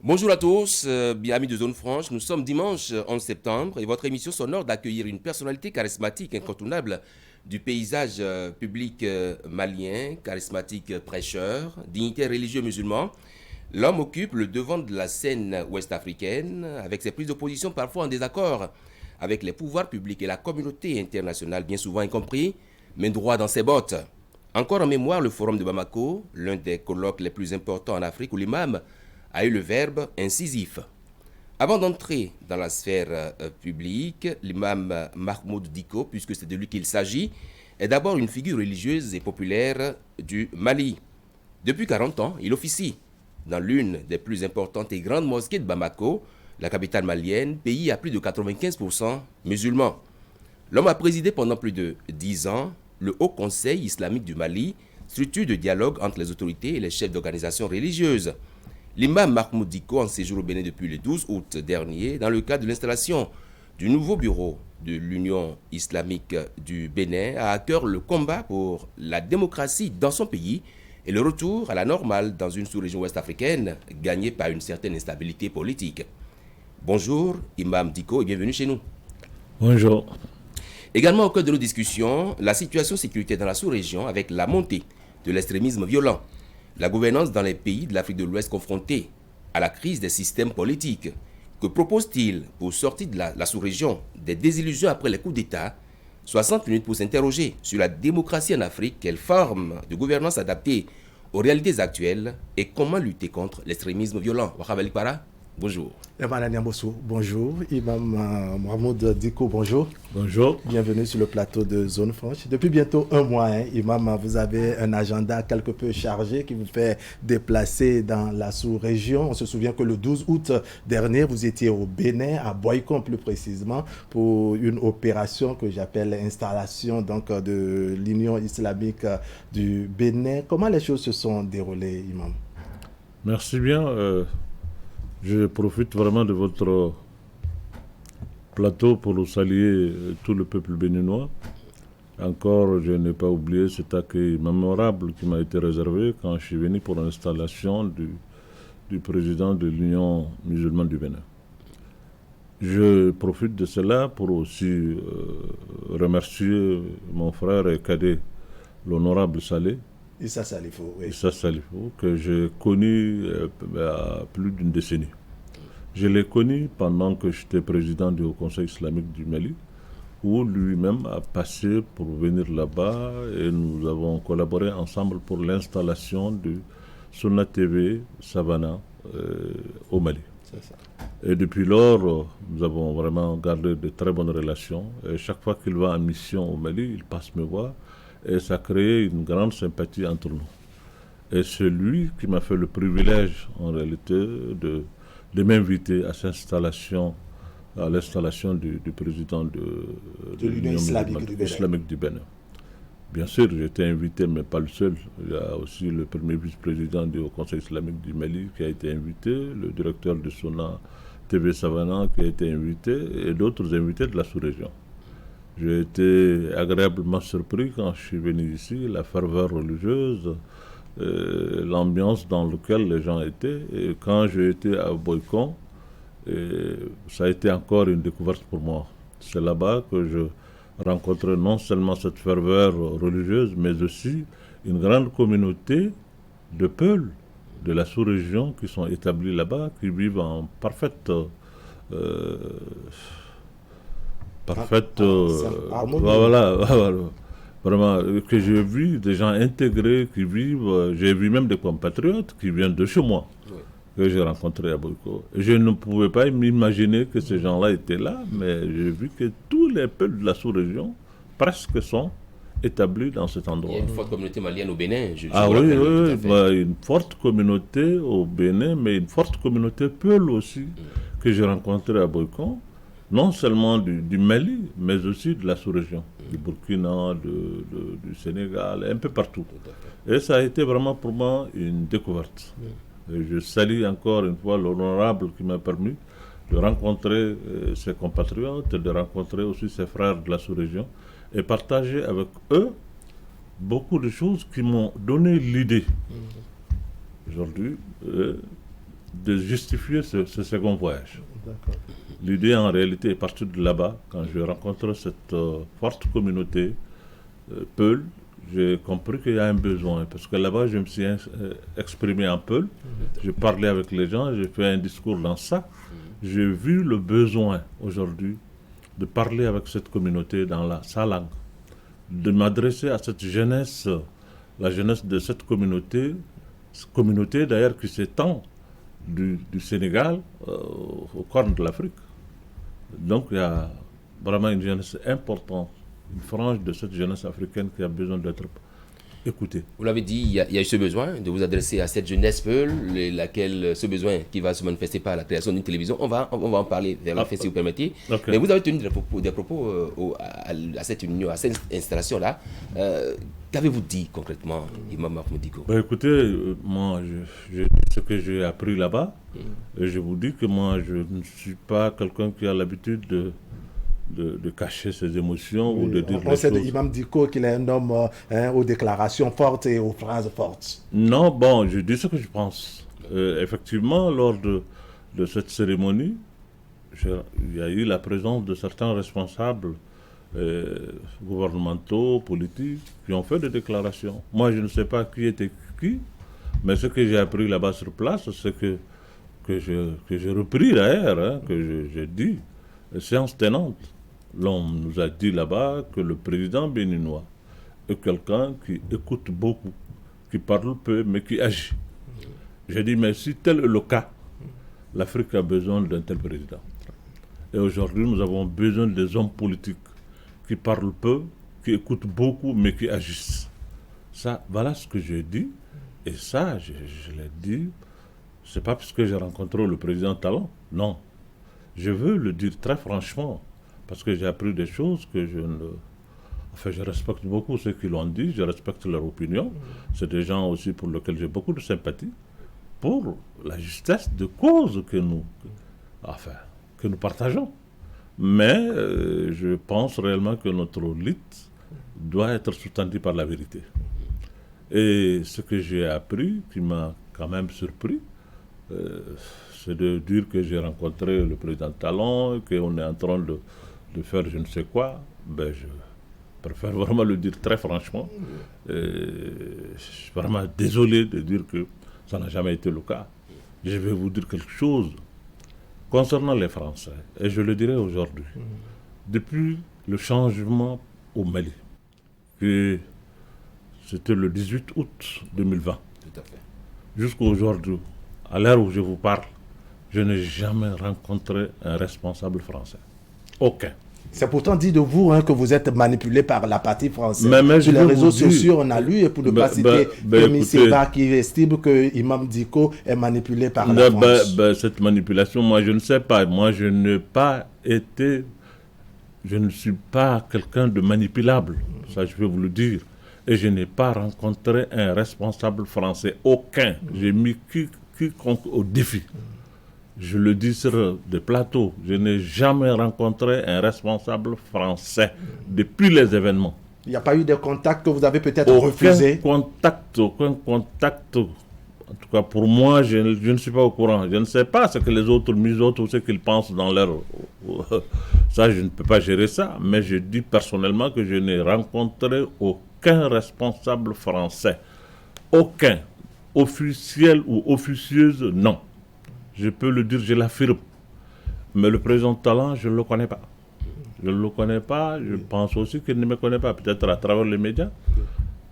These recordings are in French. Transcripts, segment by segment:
Bonjour à tous, bien amis de Zone Franche. Nous sommes dimanche 11 septembre et votre émission s'honore d'accueillir une personnalité charismatique, incontournable du paysage public malien, charismatique prêcheur, dignitaire religieux musulman. L'homme occupe le devant de la scène ouest-africaine avec ses prises de position parfois en désaccord avec les pouvoirs publics et la communauté internationale, bien souvent incompris, mais droit dans ses bottes. Encore en mémoire, le Forum de Bamako, l'un des colloques les plus importants en Afrique où l'imam a eu le verbe incisif. Avant d'entrer dans la sphère publique, l'imam Mahmoud Dicko, puisque c'est de lui qu'il s'agit, est d'abord une figure religieuse et populaire du Mali. Depuis 40 ans, il officie dans l'une des plus importantes et grandes mosquées de Bamako, la capitale malienne, pays à plus de 95% musulmans. L'homme a présidé pendant plus de 10 ans le Haut Conseil islamique du Mali, structure de dialogue entre les autorités et les chefs d'organisations religieuses. L'imam Mahmoud Dicko, en séjour au Bénin depuis le 12 août dernier, dans le cadre de l'installation du nouveau bureau de l'Union islamique du Bénin, a à cœur le combat pour la démocratie dans son pays et le retour à la normale dans une sous-région ouest-africaine gagnée par une certaine instabilité politique. Bonjour, Imam Dicko, et bienvenue chez nous. Bonjour. Également au cœur de nos discussions, la situation sécuritaire dans la sous-région avec la montée de l'extrémisme violent. La gouvernance dans les pays de l'Afrique de l'Ouest confrontés à la crise des systèmes politiques. Que propose-t-il pour sortir de la sous-région des désillusions après les coups d'État? 60 minutes pour s'interroger sur la démocratie en Afrique, quelle forme de gouvernance adaptée aux réalités actuelles et comment lutter contre l'extrémisme violent. Wakabali Para, bonjour. Bonjour. Imam Mahmoud Dicko, bonjour. Bonjour. Bienvenue sur le plateau de Zone Franche. Depuis bientôt un mois, Imam, vous avez un agenda quelque peu chargé qui vous fait déplacer dans la sous-région. On se souvient que le 12 août dernier, vous étiez au Bénin, à Boycon plus précisément, pour une opération que j'appelle l'installation de l'Union islamique du Bénin. Comment les choses se sont déroulées, Imam? Merci bien. Je profite vraiment de votre plateau pour saluer tout le peuple béninois. Encore, je n'ai pas oublié cet accueil mémorable qui m'a été réservé quand je suis venu pour l'installation du président de l'Union musulmane du Bénin. Je profite de cela pour aussi remercier mon frère et cadet, l'honorable Saleh, Issa Salifou, oui. Issa Salifou, que j'ai connu à plus d'une décennie. Je l'ai connu pendant que j'étais président du Haut Conseil islamique du Mali, où lui-même a passé pour venir là-bas et nous avons collaboré ensemble pour l'installation de Sunna TV Savannah au Mali. C'est ça. Et depuis lors, nous avons vraiment gardé de très bonnes relations. Et chaque fois qu'il va en mission au Mali, il passe me voir. Et ça a créé une grande sympathie entre nous. Et c'est lui qui m'a fait le privilège, en réalité, de m'inviter à l'installation du président de l'Union islamique du Bénin. Bien sûr, j'ai été invité, mais pas le seul. Il y a aussi le premier vice-président du Haut Conseil islamique du Mali qui a été invité, le directeur de Sunna TV Savannah qui a été invité, et d'autres invités de la sous-région. J'ai été agréablement surpris quand je suis venu ici, la ferveur religieuse, l'ambiance dans laquelle les gens étaient. Et quand j'ai été à Boycon, ça a été encore une découverte pour moi. C'est là-bas que je rencontrais non seulement cette ferveur religieuse, mais aussi une grande communauté de Peuls de la sous-région qui sont établis là-bas, qui vivent en parfaite voilà, vraiment, que j'ai vu des gens intégrés qui vivent, j'ai vu même des compatriotes qui viennent de chez moi, que j'ai rencontrés à Boyko. Je ne pouvais pas m'imaginer que ces gens-là étaient là, mais j'ai vu que tous les peuples de la sous-région, presque, sont établis dans cet endroit. Il y a une forte communauté malienne au Bénin. Une forte communauté au Bénin, mais une forte communauté Peul aussi, que j'ai rencontrée à Boycon. Non seulement du Mali, mais aussi de la sous-région, du Burkina, du Sénégal, un peu partout. Et ça a été vraiment pour moi une découverte. Et je salue encore une fois l'honorable qui m'a permis de rencontrer ses compatriotes, de rencontrer aussi ses frères de la sous-région et partager avec eux beaucoup de choses qui m'ont donné l'idée aujourd'hui de justifier ce second voyage. D'accord. L'idée en réalité est partie de là-bas. Quand je rencontre cette forte communauté Peul, j'ai compris qu'il y a un besoin. Parce que là-bas, je me suis exprimé en Peul. J'ai parlé avec les gens, j'ai fait un discours dans ça. J'ai vu le besoin aujourd'hui de parler avec cette communauté dans sa langue, de m'adresser à cette jeunesse, la jeunesse de cette communauté d'ailleurs qui s'étend du Sénégal au corne de l'Afrique. Donc il y a vraiment une jeunesse importante, une frange de cette jeunesse africaine qui a besoin d'être écoutée. Vous l'avez dit, il y a eu ce besoin de vous adresser à cette jeunesse Peul, ce besoin qui va se manifester par la création d'une télévision. On va en parler vers la fin si vous permettez. Okay. Mais vous avez tenu des propos à cette union, à cette installation-là. Qu'avez-vous dit concrètement, Imam Mahmoud Dicko? Écoutez, moi, ce que j'ai appris là-bas, et je vous dis que moi, je ne suis pas quelqu'un qui a l'habitude de cacher ses émotions ou de dire on sait d'Imam Dicko qu'il est un homme aux déclarations fortes et aux phrases fortes. Non, bon, je dis ce que je pense. Effectivement, lors de cette cérémonie, il y a eu la présence de certains responsables gouvernementaux, politiques, qui ont fait des déclarations. Moi, je ne sais pas qui était qui, mais ce que j'ai appris là-bas sur place, c'est que j'ai repris d'ailleurs, que j'ai dit, séance tenante. L'on nous a dit là-bas que le président béninois est quelqu'un qui écoute beaucoup, qui parle peu, mais qui agit. J'ai dit, mais si tel est le cas, l'Afrique a besoin d'un tel président. Et aujourd'hui, nous avons besoin des hommes politiques qui parlent peu, qui écoutent beaucoup, mais qui agissent. Ça, voilà ce que j'ai dit. Et ça, je l'ai dit, c'est pas parce que j'ai rencontré le président Talon. Non. Je veux le dire très franchement, parce que j'ai appris des choses que je ne... Enfin, je respecte beaucoup ceux qui l'ont dit, je respecte leur opinion. C'est des gens aussi pour lesquels j'ai beaucoup de sympathie, pour la justesse de cause que nous partageons. Mais je pense réellement que notre lutte doit être soutenue par la vérité. Et ce que j'ai appris, qui m'a quand même surpris, c'est de dire que j'ai rencontré le président Talon, qu'on est en train de faire je ne sais quoi. Ben, je préfère vraiment le dire très franchement. Je suis vraiment désolé de dire que ça n'a jamais été le cas. Je vais vous dire quelque chose concernant les Français, et je le dirai aujourd'hui. Depuis le changement au Mali, que c'était le 18 août 2020, tout à fait, jusqu'à aujourd'hui, à l'heure où je vous parle, je n'ai jamais rencontré un responsable français. Aucun. C'est pourtant dit de vous que vous êtes manipulé par la partie française. Mais sur les réseaux sociaux, on a lu, et pour ne pas citer Kémy Séba qui estime que Imam Dicko est manipulé par la France. Cette manipulation, moi je ne sais pas. Moi je n'ai pas été... Je ne suis pas quelqu'un de manipulable. Ça je vais vous le dire. Et je n'ai pas rencontré un responsable français. Aucun. J'ai mis quiconque au défi. Je le dis sur des plateaux, je n'ai jamais rencontré un responsable français depuis les événements. Il n'y a pas eu de contact que vous avez peut-être refusé? Aucun contact. En tout cas, pour moi, je ne suis pas au courant. Je ne sais pas ce que les autres misotent ou ce qu'ils pensent dans leur... Ça, je ne peux pas gérer ça. Mais je dis personnellement que je n'ai rencontré aucun responsable français. Aucun. Officiel ou officieuse, non. Je peux le dire, je l'affirme. Mais le président Talon, je ne le connais pas. Je ne le connais pas. Je pense aussi qu'il ne me connaît pas. Peut-être à travers les médias.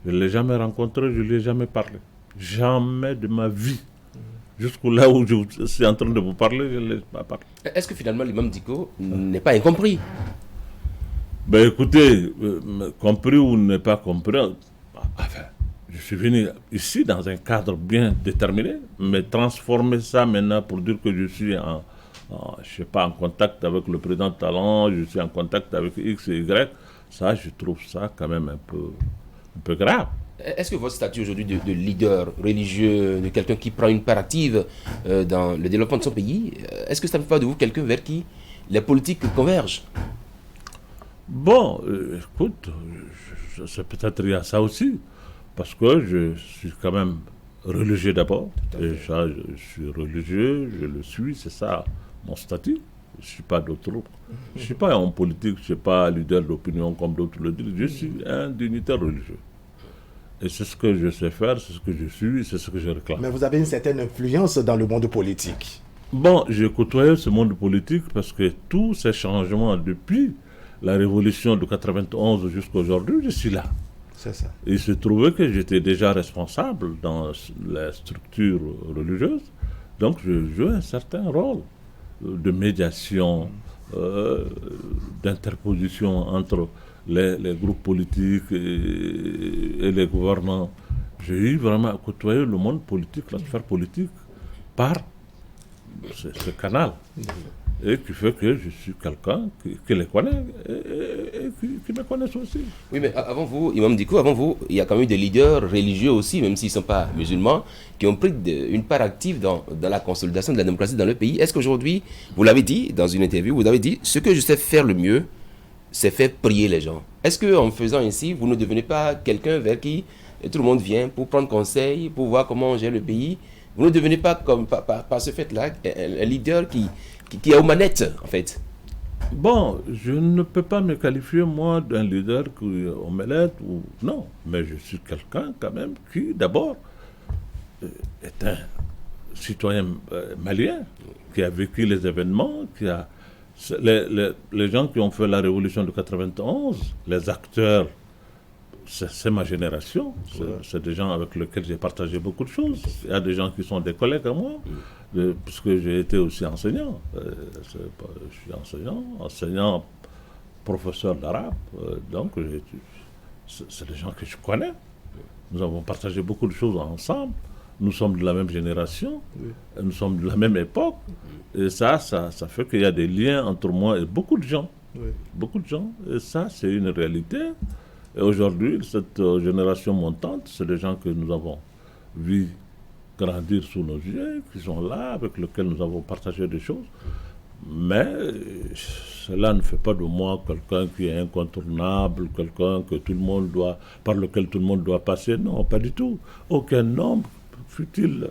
Je ne l'ai jamais rencontré, je ne lui ai jamais parlé. Jamais de ma vie. Jusqu'au là où je suis en train de vous parler, je ne l'ai pas parlé. Est-ce que finalement l'imam Dicko n'est pas incompris? Ben écoutez, compris ou n'est pas compris, enfin, je suis venu ici dans un cadre bien déterminé, mais transformer ça maintenant pour dire que je suis je sais pas, en contact avec le président Talon, je suis en contact avec X et Y, ça, je trouve ça quand même un peu grave. Est-ce que votre statut aujourd'hui de leader religieux, de quelqu'un qui prend une part active dans le développement de son pays, est-ce que ça ne fait pas de vous quelqu'un vers qui les politiques convergent? Bon, écoute, c'est peut-être il y a ça aussi. Parce que je suis quand même religieux d'abord. Et ça, je suis religieux, je le suis, c'est ça mon statut. Je ne suis pas d'autre. Je ne suis pas un politique, je ne suis pas leader d'opinion comme d'autres le disent. Je suis un dignitaire religieux. Et c'est ce que je sais faire, c'est ce que je suis, c'est ce que je réclame. Mais vous avez une certaine influence dans le monde politique. Bon, j'ai côtoyé ce monde politique parce que tous ces changements depuis la révolution de 91 jusqu'à aujourd'hui, je suis là. C'est ça. Il se trouvait que j'étais déjà responsable dans la structure religieuse, donc je jouais un certain rôle de médiation, d'interposition entre les groupes politiques et les gouvernants. J'ai eu vraiment à côtoyer le monde politique, la sphère politique, par ce canal. Et qui fait que je suis quelqu'un qui les connaît et qui me connaissent aussi. Oui, mais avant vous, Imam Dicko, avant vous, il y a quand même des leaders religieux aussi, même s'ils ne sont pas musulmans, qui ont pris une part active dans la consolidation de la démocratie dans le pays. Est-ce qu'aujourd'hui, vous l'avez dit dans une interview, vous avez dit, ce que je sais faire le mieux, c'est faire prier les gens. Est-ce qu'en faisant ainsi, vous ne devenez pas quelqu'un vers qui tout le monde vient pour prendre conseil, pour voir comment on gère le pays? Vous ne devenez pas, comme par ce fait-là, un leader qui est aux manettes, en fait? Bon, je ne peux pas me qualifier, moi, d'un leader qui est aux manettes, ou non. Mais je suis quelqu'un, quand même, qui, d'abord, est un citoyen malien, qui a vécu les événements, qui a... Les gens qui ont fait la révolution de 91, les acteurs, c'est ma génération, c'est des gens avec lesquels j'ai partagé beaucoup de choses. Il y a des gens qui sont des collègues à moi, puisque j'ai été aussi enseignant. Je suis enseignant, professeur d'arabe, donc c'est des gens que je connais. Nous avons partagé beaucoup de choses ensemble. Nous sommes de la même génération, nous sommes de la même époque, et ça fait qu'il y a des liens entre moi et beaucoup de gens. Beaucoup de gens, et ça, c'est une réalité. Et aujourd'hui, cette génération montante, c'est des gens que nous avons vus grandir sous nos yeux, qui sont là, avec lesquels nous avons partagé des choses. Mais cela ne fait pas de moi quelqu'un qui est incontournable, quelqu'un que tout le monde doit, par lequel tout le monde doit passer. Non, pas du tout. Aucun homme, fut-il,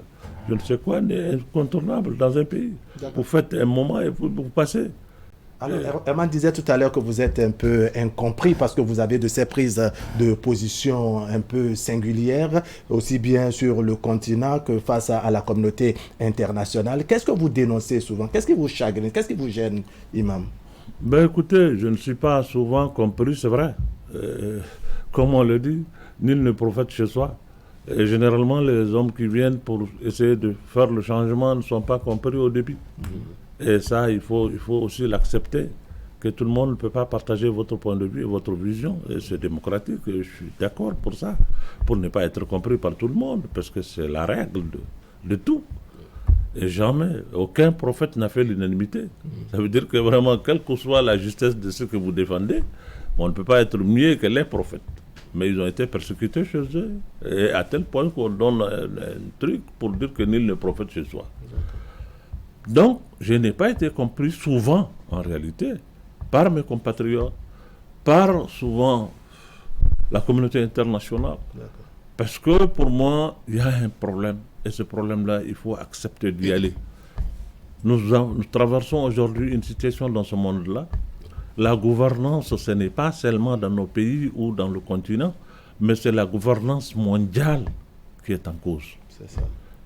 je ne sais quoi, n'est incontournable dans un pays. Vous faites un moment et vous passez. Alors, Herman disait tout à l'heure que vous êtes un peu incompris parce que vous avez de ces prises de position un peu singulières, aussi bien sur le continent que face à la communauté internationale. Qu'est-ce que vous dénoncez souvent? Qu'est-ce qui vous chagrine? Qu'est-ce qui vous gêne, Imam? Ben écoutez, je ne suis pas souvent compris, c'est vrai. Comme on le dit, nul ne prophète chez soi. Et généralement, les hommes qui viennent pour essayer de faire le changement ne sont pas compris au début. Et ça, il faut aussi l'accepter, que tout le monde ne peut pas partager votre point de vue et votre vision. Et c'est démocratique, et je suis d'accord pour ça, pour ne pas être compris par tout le monde, parce que c'est la règle de tout. Et jamais, aucun prophète n'a fait l'unanimité. Ça veut dire que vraiment, quelle que soit la justesse de ce que vous défendez, on ne peut pas être mieux que les prophètes. Mais ils ont été persécutés chez eux, et à tel point qu'on donne un truc pour dire que nul ne prophète chez soi. Donc, je n'ai pas été compris souvent, en réalité, par mes compatriotes, par souvent la communauté internationale. Parce que pour moi, il y a un problème. Et ce problème-là, il faut accepter d'y aller. Nous traversons aujourd'hui une situation dans ce monde-là. La gouvernance, ce n'est pas seulement dans nos pays ou dans le continent, mais c'est la gouvernance mondiale qui est en cause. C'est ça.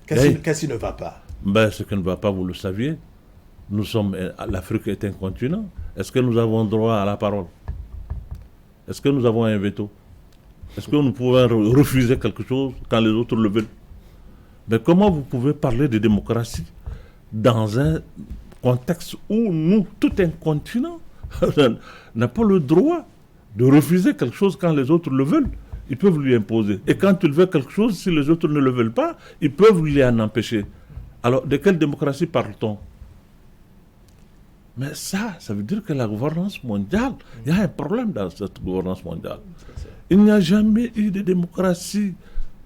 Qu'est-ce qui ne va pas? Ben, ce qui ne va pas, vous le saviez. L'Afrique est un continent. Est-ce que nous avons droit à la parole? Est-ce que nous avons un veto? Est-ce que nous pouvons refuser quelque chose quand les autres le veulent? Mais comment vous pouvez parler de démocratie dans un contexte où nous, tout un continent, n'a pas le droit de refuser quelque chose quand les autres le veulent? Ils peuvent lui imposer. Et quand il veut quelque chose, si les autres ne le veulent pas, ils peuvent lui en empêcher. Alors, de quelle démocratie parle-t-on? Mais ça veut dire que la gouvernance mondiale, il y a un problème dans cette gouvernance mondiale. Il n'y a jamais eu de démocratie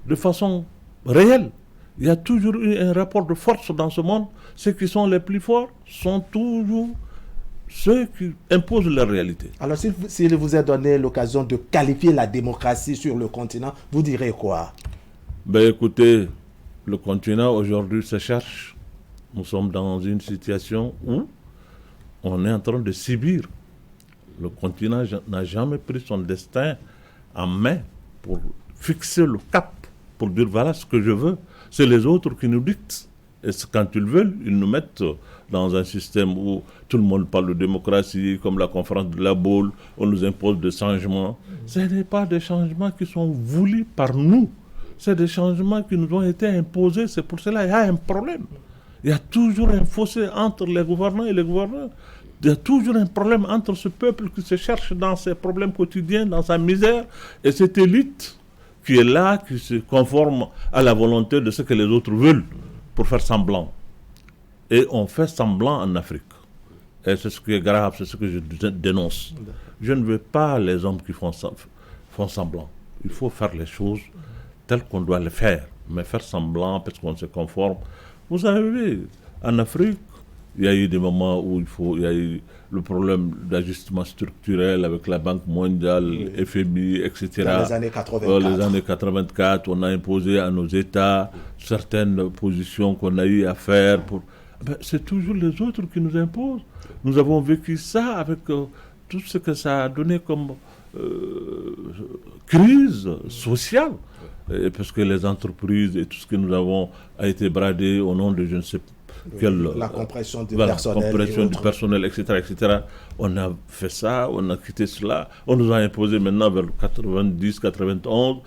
de façon réelle. Il y a toujours eu un rapport de force dans ce monde. Ceux qui sont les plus forts sont toujours ceux qui imposent la réalité. Alors, s'il vous a donné l'occasion de qualifier la démocratie sur le continent, vous direz quoi? Ben écoutez, le continent aujourd'hui se cherche. Nous sommes dans une situation où on est en train de subir. Le continent n'a jamais pris son destin en main pour fixer le cap, pour dire voilà ce que je veux. C'est les autres qui nous dictent. Et quand ils veulent, ils nous mettent dans un système où tout le monde parle de démocratie, comme la conférence de La Baule, on nous impose des changements. Ce n'est pas des changements qui sont voulus par nous. C'est des changements qui nous ont été imposés. C'est pour cela qu'il y a un problème. Il y a toujours un fossé entre les gouvernants et les gouverneurs. Il y a toujours un problème entre ce peuple qui se cherche dans ses problèmes quotidiens, dans sa misère, et cette élite qui est là, qui se conforme à la volonté de ce que les autres veulent pour faire semblant. Et on fait semblant en Afrique. Et c'est ce qui est grave, c'est ce que je dénonce. Je ne veux pas les hommes qui font semblant. Il faut faire les choses telles qu'on doit les faire. Mais faire semblant parce qu'on se conforme. Vous savez, en Afrique, il y a eu des moments où il y a eu le problème d'ajustement structurel avec la Banque mondiale, FMI, etc. Dans les années 84. Les années 84, on a imposé à nos États certaines positions qu'on a eu à faire. C'est toujours les autres qui nous imposent. Nous avons vécu ça avec tout ce que ça a donné comme crise sociale. Et parce que les entreprises et tout ce que nous avons a été bradé au nom de je ne sais la compression du personnel, etc. On a fait ça, on a quitté cela. On nous a imposé maintenant vers 90, 91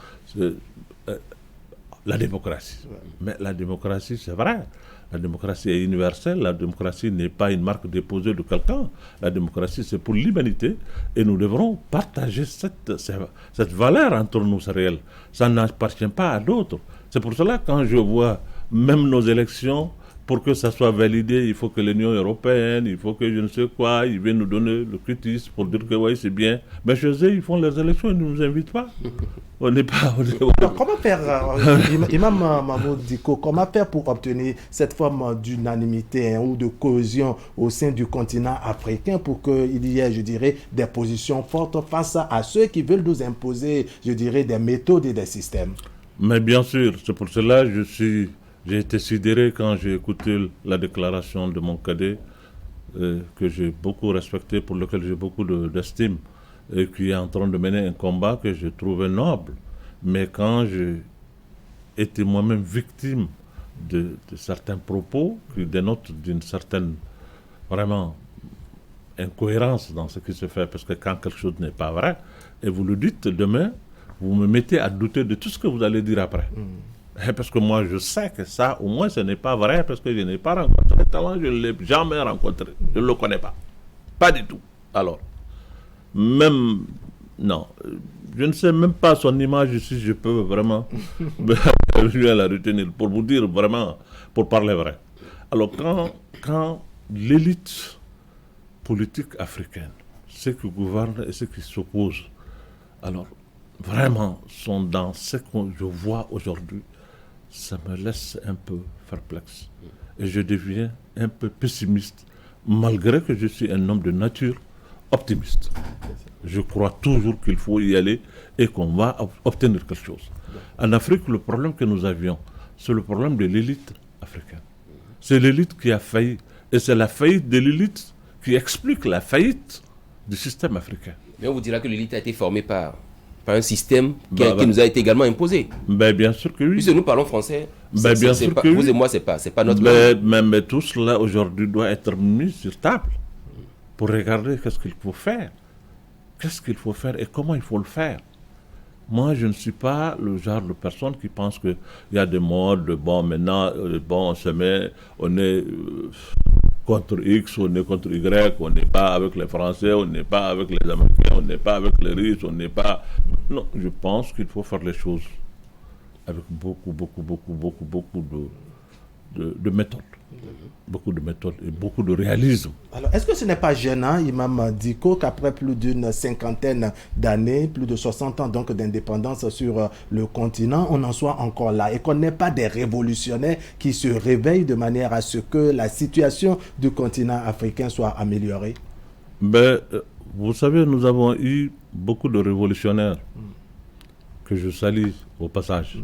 la démocratie. Ouais. Mais la démocratie, c'est vrai. La démocratie est universelle. La démocratie n'est pas une marque déposée de quelqu'un. La démocratie, c'est pour l'humanité. Et nous devrons partager cette valeur entre nous, c'est réel. Ça n'appartient pas à d'autres. C'est pour cela que quand je vois même nos élections, pour que ça soit validé, il faut que l'Union européenne, il faut que je ne sais quoi, ils viennent nous donner le critique pour dire que oui, c'est bien. Mais chez eux, ils font leurs élections, ils ne nous invitent pas. On n'est pas... Alors, comment faire, Imam Mahmoud Dicko, comment faire pour obtenir cette forme d'unanimité ou de cohésion au sein du continent africain pour qu'il y ait, je dirais, des positions fortes face à ceux qui veulent nous imposer, je dirais, des méthodes et des systèmes? Mais bien sûr, c'est pour cela que j'ai été sidéré quand j'ai écouté la déclaration de mon cadet, que j'ai beaucoup respecté, pour lequel j'ai beaucoup d'estime, et qui est en train de mener un combat que je trouvais noble. Mais quand j'ai été moi-même victime de certains propos qui dénotent d'une certaine, vraiment, incohérence dans ce qui se fait, parce que quand quelque chose n'est pas vrai, et vous le dites demain, vous me mettez à douter de tout ce que vous allez dire après. Parce que moi, je sais que ça, au moins, ce n'est pas vrai, parce que je n'ai pas rencontré le talent, je ne l'ai jamais rencontré. Je ne le connais pas. Pas du tout. Alors, même, non, je ne sais même pas son image si je peux vraiment la retenir, pour vous dire vraiment, pour parler vrai. Alors, quand l'élite politique africaine, ceux qui gouvernent et ceux qui s'opposent, alors, vraiment, sont dans ce que je vois aujourd'hui, ça me laisse un peu perplexe. Et je deviens un peu pessimiste, malgré que je suis un homme de nature optimiste. Je crois toujours qu'il faut y aller et qu'on va obtenir quelque chose. En Afrique, le problème que nous avions, c'est le problème de l'élite africaine. C'est l'élite qui a failli. Et c'est la faillite de l'élite qui explique la faillite du système africain. Mais on vous dira que l'élite a été formée par un système qui nous a été également imposé. Bien sûr que oui. Puisque nous parlons français, bien sûr que vous et moi, c'est pas notre langue. Mais tout cela aujourd'hui doit être mis sur table pour regarder qu'est-ce qu'il faut faire. Qu'est-ce qu'il faut faire et comment il faut le faire. Moi, je ne suis pas le genre de personne qui pense qu'il y a des modes, maintenant, on se met, on est contre X, on est contre Y, on n'est pas avec les Français, on n'est pas avec les Américains, on n'est pas avec les riches, on n'est pas... Non, je pense qu'il faut faire les choses avec beaucoup de méthodes. Beaucoup de méthodes et beaucoup de réalisme. Alors, est-ce que ce n'est pas gênant, Imam Dicko, qu'après plus d'une cinquantaine d'années, plus de 60 ans donc d'indépendance sur le continent, on en soit encore là et qu'on n'ait pas des révolutionnaires qui se réveillent de manière à ce que la situation du continent africain soit améliorée? Vous savez, nous avons eu beaucoup de révolutionnaires que je salue au passage,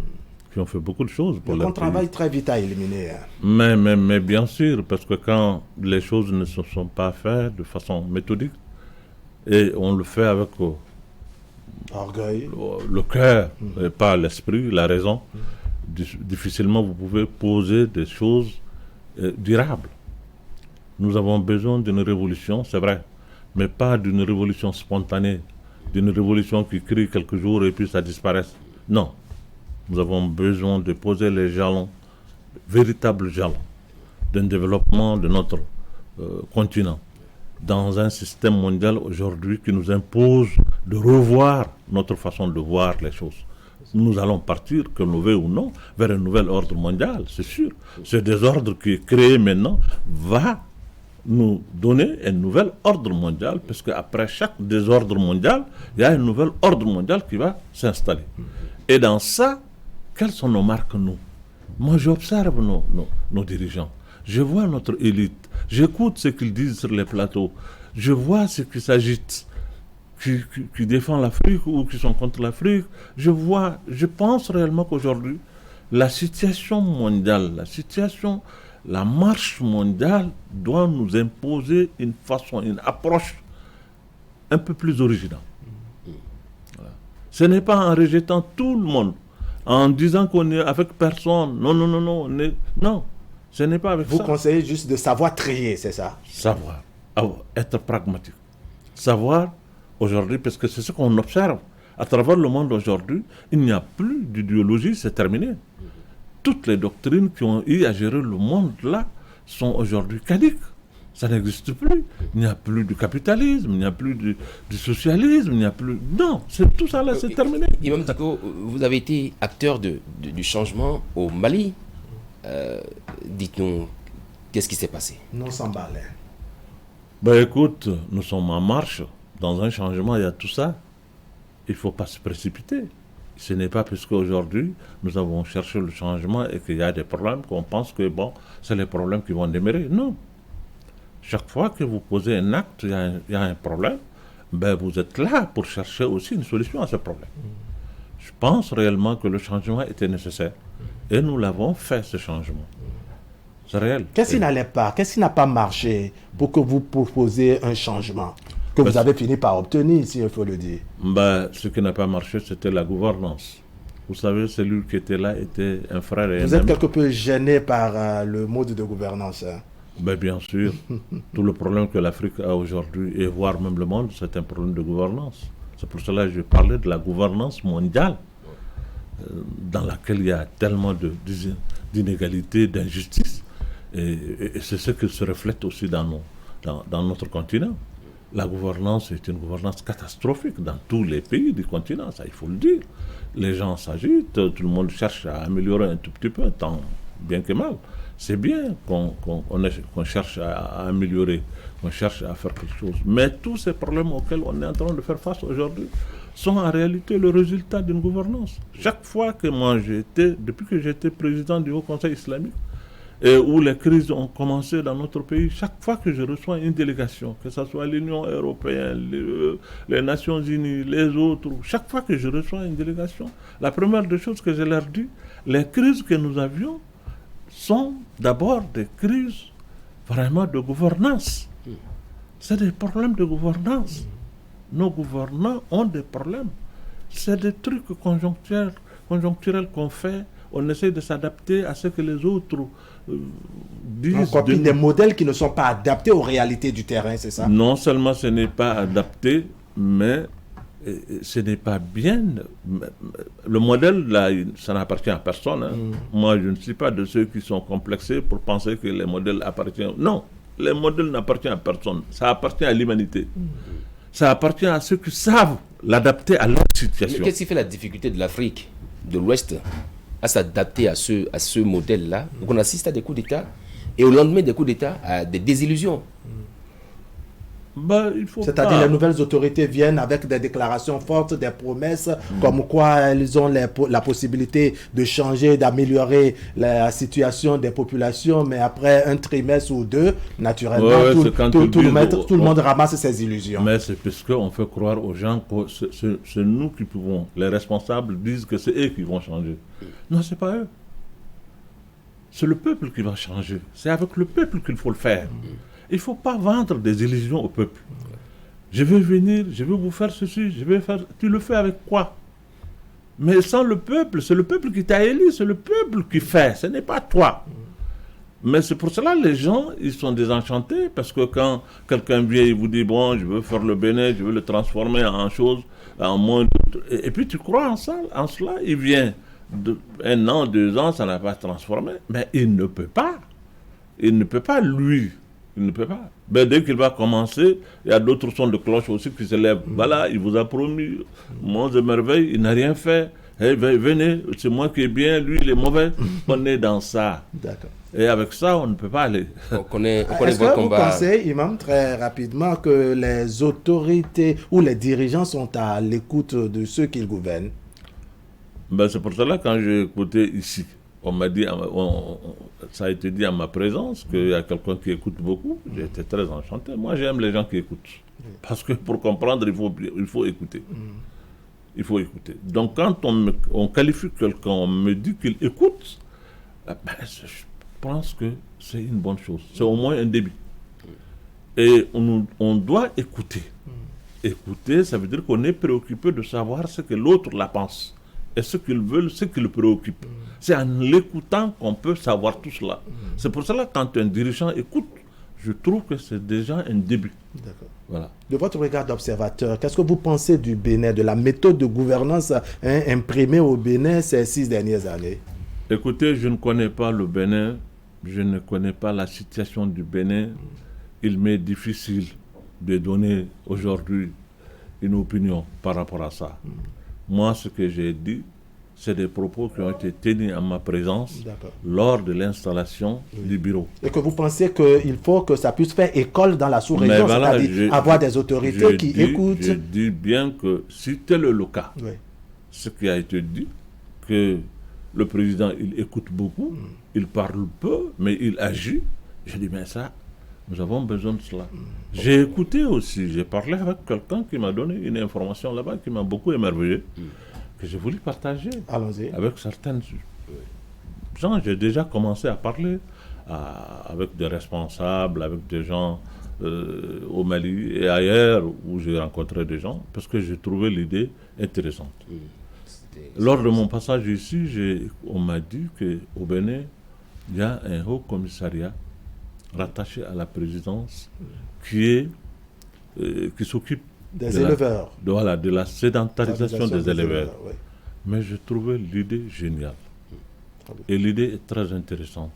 qui ont fait beaucoup de choses pour leur pays. On travaille très vite à éliminer. Mais bien sûr, parce que quand les choses ne se sont pas faites de façon méthodique, et on le fait avec orgueil, le cœur, et pas l'esprit, la raison, difficilement vous pouvez poser des choses durables. Nous avons besoin d'une révolution, c'est vrai, mais pas d'une révolution spontanée, d'une révolution qui crie quelques jours et puis ça disparaisse. Non. Nous avons besoin de poser les jalons, véritables jalons, d'un développement de notre continent dans un système mondial aujourd'hui qui nous impose de revoir notre façon de voir les choses. Nous allons partir, que nous veuillons ou non, vers un nouvel ordre mondial, c'est sûr. Ce désordre qui est créé maintenant va nous donner un nouvel ordre mondial, parce qu'après chaque désordre mondial, il y a un nouvel ordre mondial qui va s'installer. Et dans ça, quelles sont nos marques, nous? Moi, j'observe nos dirigeants. Je vois notre élite. J'écoute ce qu'ils disent sur les plateaux. Je vois ce qui s'agite, qui défend l'Afrique ou qui sont contre l'Afrique. Je pense réellement qu'aujourd'hui, la situation mondiale, la marche mondiale doit nous imposer une façon, une approche un peu plus originale. Voilà. Ce n'est pas en rejetant tout le monde, en disant qu'on est avec personne. Non. Non, ce n'est pas avec ça. Vous conseillez juste de savoir trier, c'est ça? Savoir, être pragmatique. Savoir, aujourd'hui, parce que c'est ce qu'on observe. À travers le monde aujourd'hui, il n'y a plus d'idéologie, c'est terminé. Toutes les doctrines qui ont eu à gérer le monde là sont aujourd'hui caduques. Ça n'existe plus. Il n'y a plus de capitalisme, il n'y a plus du socialisme, il n'y a plus... Non, tout ça là, c'est terminé. Imam Dicko, vous avez été acteur du changement au Mali. Dites-nous, qu'est-ce qui s'est passé? Non, sans balai. Ben écoute, nous sommes en marche. Dans un changement, il y a tout ça. Il ne faut pas se précipiter. Ce n'est pas parce qu'aujourd'hui, nous avons cherché le changement et qu'il y a des problèmes qu'on pense que, bon, c'est les problèmes qui vont demeurer. Non. Chaque fois que vous posez un acte, il y a un problème, ben vous êtes là pour chercher aussi une solution à ce problème. Je pense réellement que le changement était nécessaire. Et nous l'avons fait, ce changement. C'est réel. Qu'est-ce qui n'allait pas? Qu'est-ce qui n'a pas marché pour que vous proposiez un changement que vous avez fini par obtenir, s'il faut le dire? Ben, ce qui n'a pas marché, c'était la gouvernance. Vous savez, celui qui était là était un frère et un ami. Vous êtes quelque peu gêné par le mode de gouvernance, hein? Ben, bien sûr. Tout le problème que l'Afrique a aujourd'hui, et voire même le monde, c'est un problème de gouvernance. C'est pour cela que je parlais de la gouvernance mondiale, dans laquelle il y a tellement d'inégalités, d'injustices. Et c'est ce qui se reflète aussi dans notre continent. La gouvernance est une gouvernance catastrophique dans tous les pays du continent, ça il faut le dire. Les gens s'agitent, tout le monde cherche à améliorer un tout petit peu, tant bien que mal. C'est bien qu'on cherche à améliorer, qu'on cherche à faire quelque chose. Mais tous ces problèmes auxquels on est en train de faire face aujourd'hui sont en réalité le résultat d'une gouvernance. Chaque fois que moi depuis que j'étais président du Haut Conseil islamique, et où les crises ont commencé dans notre pays, chaque fois que je reçois une délégation, que ce soit l'Union européenne, les Nations Unies, les autres, chaque fois que je reçois une délégation, la première des choses que je leur dis, les crises que nous avions sont d'abord des crises vraiment de gouvernance. C'est des problèmes de gouvernance. Nos gouvernants ont des problèmes. C'est des trucs conjoncturels qu'on fait. On essaie de s'adapter à ce que les autres disent. On copie des modèles qui ne sont pas adaptés aux réalités du terrain, c'est ça? Non seulement ce n'est pas adapté, mais ce n'est pas bien. Le modèle, là, ça n'appartient à personne. Hein. Moi, je ne suis pas de ceux qui sont complexés pour penser que les modèles appartiennent. Non, les modèles n'appartiennent à personne. Ça appartient à l'humanité. Ça appartient à ceux qui savent l'adapter à leur situation. Mais qu'est-ce qui fait la difficulté de l'Afrique de l'Ouest à s'adapter à ce modèle-là? On assiste à des coups d'État et au lendemain des coups d'État à des désillusions. Il faut C'est-à-dire les nouvelles autorités viennent avec des déclarations fortes, des promesses, comme quoi elles ont la possibilité de changer, d'améliorer la situation des populations, mais après un trimestre ou deux, naturellement, tout le monde ramasse ses illusions. Mais c'est parce qu'on fait croire aux gens que c'est nous qui pouvons. Les responsables disent que c'est eux qui vont changer. Non, c'est pas eux. C'est le peuple qui va changer. C'est avec le peuple qu'il faut le faire. Il ne faut pas vendre des illusions au peuple. Je vais venir, je vais vous faire ceci, je vais faire... Tu le fais avec quoi? Mais sans le peuple, c'est le peuple qui t'a élu, c'est le peuple qui fait, ce n'est pas toi. Mais c'est pour cela que les gens, ils sont désenchantés, parce que quand quelqu'un vient, il vous dit, bon, je veux faire le Bénin, je veux le transformer en chose, en moins de... Et puis tu crois en cela, il vient un an, 2 ans, ça n'a pas transformé, mais il ne peut pas. Il ne peut pas, lui. Il ne peut pas. Mais dès qu'il va commencer, il y a d'autres sons de cloche aussi qui se lèvent. Voilà, il vous a promis monts et merveilles, il n'a rien fait. Hey, venez, c'est moi qui est bien, lui il est mauvais. On est dans ça. D'accord. Et avec ça, on ne peut pas aller. On connaît Est-ce votre que vous combat. pensez, Imam, très rapidement, que les autorités ou les dirigeants sont à l'écoute de ceux qu'ils gouvernent? C'est pour cela que quand j'ai écouté ici, on m'a dit, ça a été dit à ma présence qu'il y a quelqu'un qui écoute beaucoup. J'ai été très enchanté. Moi, j'aime les gens qui écoutent. Parce que pour comprendre, il faut écouter. Il faut écouter. Donc, quand on qualifie quelqu'un, on me dit qu'il écoute, je pense que c'est une bonne chose. C'est au moins un début. Et on doit écouter. Écouter, ça veut dire qu'on est préoccupé de savoir ce que l'autre la pense. Et ce qu'ils veulent, ce qui le préoccupe. C'est en l'écoutant qu'on peut savoir tout cela. C'est pour cela que quand un dirigeant écoute, je trouve que c'est déjà un début. D'accord. Voilà. De votre regard d'observateur, qu'est-ce que vous pensez du Bénin, de la méthode de gouvernance imprimée au Bénin ces 6 dernières années? Écoutez, je ne connais pas le Bénin, je ne connais pas la situation du Bénin. Il m'est difficile de donner aujourd'hui une opinion par rapport à ça. Moi, ce que j'ai dit, c'est des propos qui ont été tenus en ma présence lors de l'installation du bureau. Et que vous pensez qu'il faut que ça puisse faire école dans la sous-région, voilà, c'est-à-dire avoir des autorités qui écoutent. Je dis bien que si tel est le cas, ce qui a été dit, que le président, il écoute beaucoup, il parle peu, mais il agit, je dis, mais ça, nous avons besoin de cela. J'ai écouté aussi, j'ai parlé avec quelqu'un qui m'a donné une information là-bas qui m'a beaucoup émerveillé, que j'ai voulu partager avec certaines gens. J'ai déjà commencé à parler avec des responsables, avec des gens au Mali et ailleurs où j'ai rencontré des gens, parce que j'ai trouvé l'idée intéressante. Lors de mon passage ici, on m'a dit qu'au Bénin, il y a un haut commissariat rattaché à la présidence qui s'occupe des éleveurs. De la sédentarisation des éleveurs. Mais je trouvais l'idée géniale. Et l'idée est très intéressante.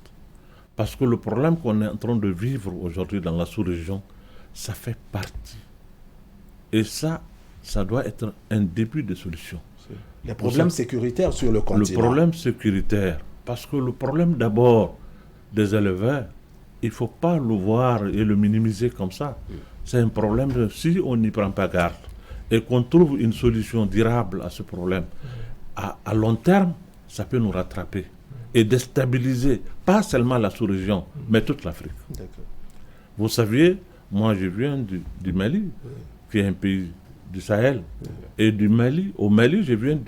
Parce que le problème qu'on est en train de vivre aujourd'hui dans la sous-région, ça fait partie. Et ça doit être un début de solution. Les problèmes sécuritaires sur le continent. Le problème sécuritaire. Parce que le problème d'abord des éleveurs, il ne faut pas le voir et le minimiser comme ça. C'est un problème, si on n'y prend pas garde et qu'on trouve une solution durable à ce problème, à long terme, ça peut nous rattraper et déstabiliser, pas seulement la sous-région, mais toute l'Afrique. Vous saviez, moi je viens du Mali, qui est un pays du Sahel, et du Mali, au Mali, je viens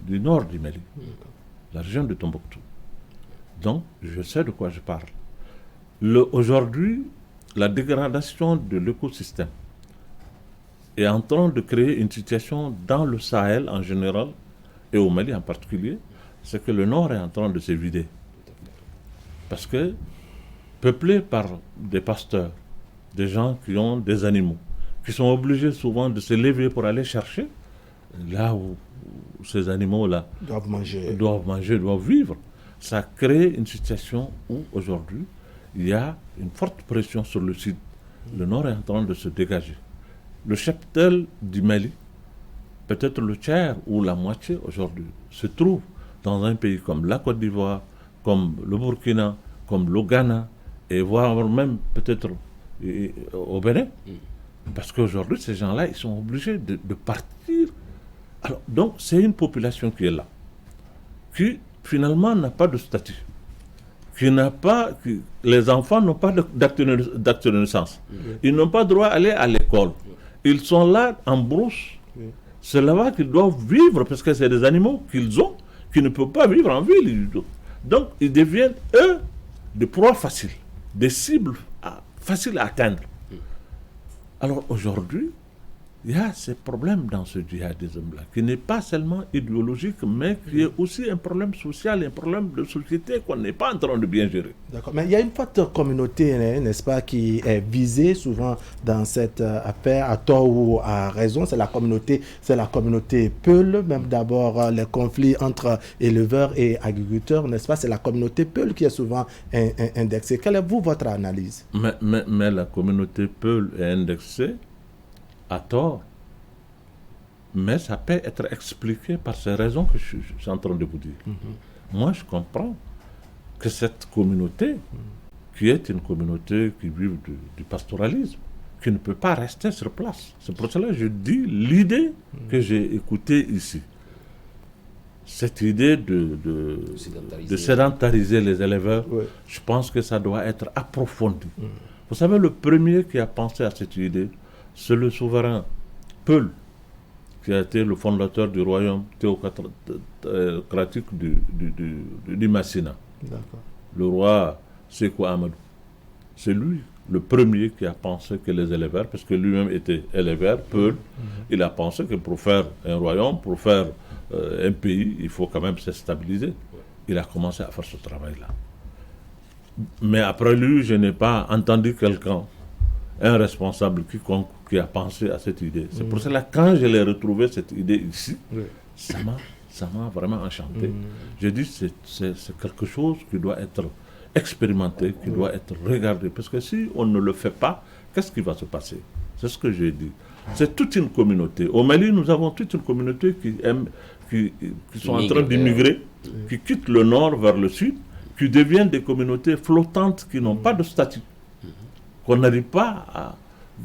du nord du Mali, la région de Tombouctou. Donc, je sais de quoi je parle. Aujourd'hui, la dégradation de l'écosystème est en train de créer une situation dans le Sahel en général et au Mali en particulier, c'est que le nord est en train de se vider. Parce que, peuplé par des pasteurs, des gens qui ont des animaux, qui sont obligés souvent de se lever pour aller chercher là où ces animaux-là doivent manger, doivent vivre. Ça crée une situation où aujourd'hui, il y a une forte pression sur le sud. Le nord est en train de se dégager. Le cheptel du Mali, peut-être le tiers ou la moitié aujourd'hui, se trouve dans un pays comme la Côte d'Ivoire, comme le Burkina, comme le Ghana, et voire même peut-être au Bénin. Parce qu'aujourd'hui, ces gens-là, ils sont obligés de partir. Alors, donc, c'est une population qui est là, qui finalement n'a pas de statut, les enfants n'ont pas d'acte de naissance. Ils n'ont pas droit d'aller à l'école. Ils sont là en brousse. C'est là-bas qu'ils doivent vivre, parce que c'est des animaux qu'ils ont, qui ne peuvent pas vivre en ville. Donc, ils deviennent, eux, des proies faciles, des cibles faciles à atteindre. Alors aujourd'hui, il y a ces problèmes dans ce djihadisme-là, qui n'est pas seulement idéologique, mais qui est aussi un problème social, un problème de société qu'on n'est pas en train de bien gérer. D'accord, mais il y a une forte communauté, n'est-ce pas, qui est visée souvent dans cette affaire, à tort ou à raison. C'est la communauté Peul, même d'abord les conflits entre éleveurs et agriculteurs, n'est-ce pas? C'est la communauté Peul qui est souvent indexée. Quelle est votre analyse? Mais la communauté Peul est indexée à tort, mais ça peut être expliqué par ces raisons que je suis en train de vous dire. Moi, je comprends que cette communauté, qui est une communauté qui vit du pastoralisme, qui ne peut pas rester sur place. C'est pour cela que je dis l'idée que j'ai écoutée ici. Cette idée de sédentariser les éleveurs, je pense que ça doit être approfondi. Vous savez, le premier qui a pensé à cette idée, c'est le souverain Peul, qui a été le fondateur du royaume théocratique du Massina. Le roi Sékou Amadou. C'est lui le premier qui a pensé que les éleveurs, parce que lui-même était éleveur, Peul, il a pensé que pour faire un royaume, pour faire un pays, il faut quand même se stabiliser. Il a commencé à faire ce travail-là. Mais après lui, je n'ai pas entendu quelqu'un, un responsable quiconque, qui a pensé à cette idée. C'est pour cela que quand je l'ai retrouvé, cette idée ici, ça m'a vraiment enchanté. J'ai dit c'est quelque chose qui doit être expérimenté, qui doit être regardé. Parce que si on ne le fait pas, qu'est-ce qui va se passer? C'est ce que j'ai dit. C'est toute une communauté. Au Mali, nous avons toute une communauté qui sont en train d'immigrer, qui quittent le nord vers le sud, qui deviennent des communautés flottantes qui n'ont pas de statut, qu'on n'arrive pas à...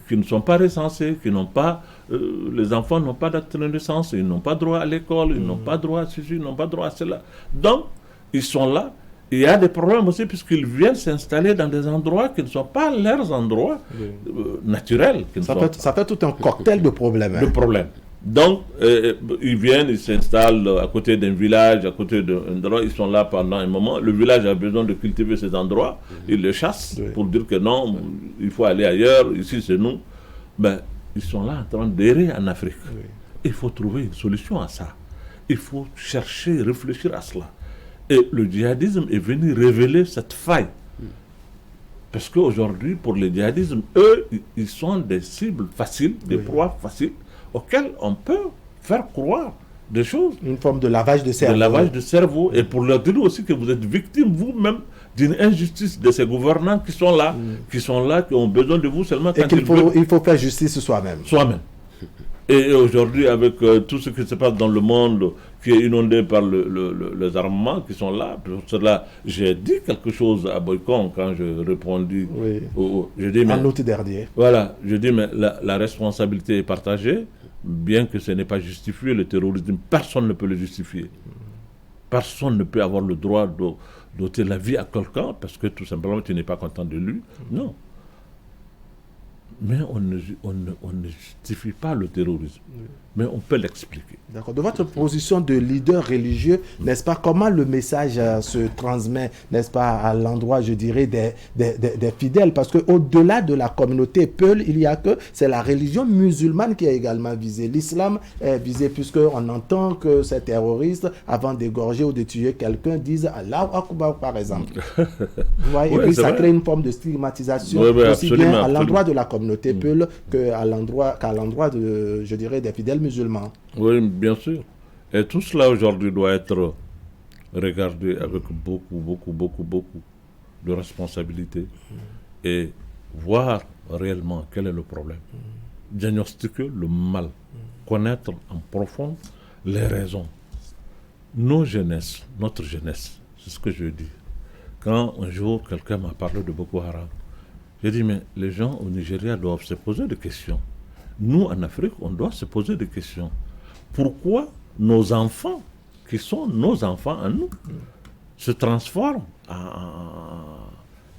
qui ne sont pas recensés, qui n'ont pas... les enfants n'ont pas d'acte de naissance, ils n'ont pas droit à l'école, ils n'ont pas droit à ceci, ils n'ont pas droit à cela. Donc, ils sont là. Il y a des problèmes aussi puisqu'ils viennent s'installer dans des endroits qui ne sont pas leurs endroits naturels. Ça fait tout un cocktail de problèmes. De problèmes. Donc, ils viennent, ils s'installent à côté d'un village, à côté d'un endroit, ils sont là pendant un moment. Le village a besoin de cultiver ces endroits, ils les chassent pour dire que non, il faut aller ailleurs, ici c'est nous. Ben, ils sont là en train d'errer en Afrique. Il faut trouver une solution à ça. Il faut chercher, réfléchir à cela. Et le djihadisme est venu révéler cette faille. Parce qu'aujourd'hui, pour le djihadisme, eux, ils sont des cibles faciles, des proies faciles, auxquelles on peut faire croire des choses. Une forme de lavage de cerveau. De lavage de cerveau. Et pour leur dire aussi que vous êtes victime vous-même d'une injustice de ces gouvernants qui sont là, qui ont besoin de vous seulement quand il faut faire justice soi-même. Soi-même. Et aujourd'hui, avec tout ce qui se passe dans le monde, qui est inondé par les armements qui sont là, pour cela, j'ai dit quelque chose à Boycon quand je répondis. En août dernier. Voilà, je dis, mais la responsabilité est partagée, bien que ce n'est pas justifié, le terrorisme, personne ne peut le justifier. Personne ne peut avoir le droit d'ôter la vie à quelqu'un parce que tout simplement tu n'es pas content de lui. Non. Mais on ne justifie pas le terrorisme. Mais on peut l'expliquer. D'accord. De votre position de leader religieux, n'est-ce pas, comment le message se transmet, n'est-ce pas, à l'endroit, je dirais, des fidèles? Parce qu'au-delà de la communauté Peul, il y a que c'est la religion musulmane qui est également visée. L'islam est visé puisqu'on entend que ces terroristes, avant d'égorger ou de tuer quelqu'un, disent Allahu Akbar, par exemple. Vous voyez, et puis ça crée une forme de stigmatisation aussi bien à l'endroit de la communauté Peul qu'à l'endroit de, je dirais, des fidèles musulmans. Oui, bien sûr. Et tout cela aujourd'hui doit être regardé avec beaucoup de responsabilité et voir réellement quel est le problème. Diagnostiquer le mal, connaître en profond les raisons. Notre jeunesse, c'est ce que je dis. Quand un jour quelqu'un m'a parlé de Boko Haram, J'ai dit, mais les gens au Nigeria doivent se poser des questions. Nous, en Afrique, on doit se poser des questions. Pourquoi nos enfants, qui sont nos enfants à nous, se transforment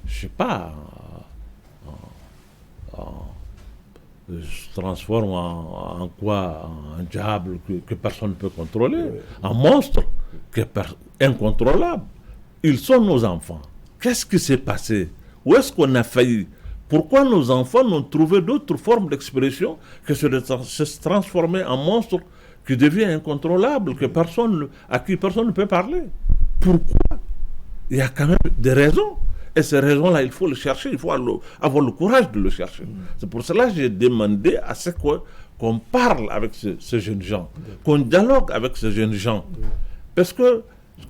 je ne sais pas, se transforment en quoi? En diable que personne ne peut contrôler, en monstre incontrôlable. Ils sont nos enfants. Qu'est-ce qui s'est passé? Où est-ce qu'on a failli? Pourquoi nos enfants n'ont trouvé d'autres formes d'expression que de se transformer en monstre qui devient incontrôlable, à qui personne ne peut parler? Pourquoi? Il y a quand même des raisons. Et ces raisons-là, il faut les chercher, il faut avoir le courage de le chercher. C'est pour cela que j'ai demandé à ce qu'on parle avec ces jeunes gens, qu'on dialogue avec ces jeunes gens. Parce que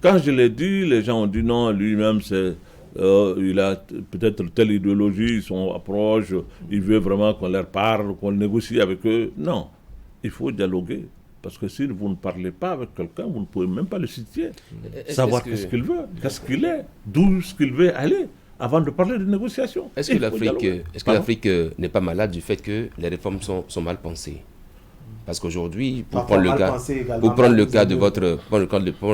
quand je l'ai dit, les gens ont dit non, lui-même, il a peut-être telle idéologie, son approche, il veut vraiment qu'on leur parle, qu'on négocie avec eux. Non, il faut dialoguer. Parce que si vous ne parlez pas avec quelqu'un, vous ne pouvez même pas le citer. Savoir qu'est-ce qu'il veut, qu'est-ce qu'il est, d'où est-ce qu'il veut aller, avant de parler de négociation. Est-ce que l'Afrique n'est pas malade du fait que les réformes sont mal pensées? Parce qu'aujourd'hui, pour prendre le cas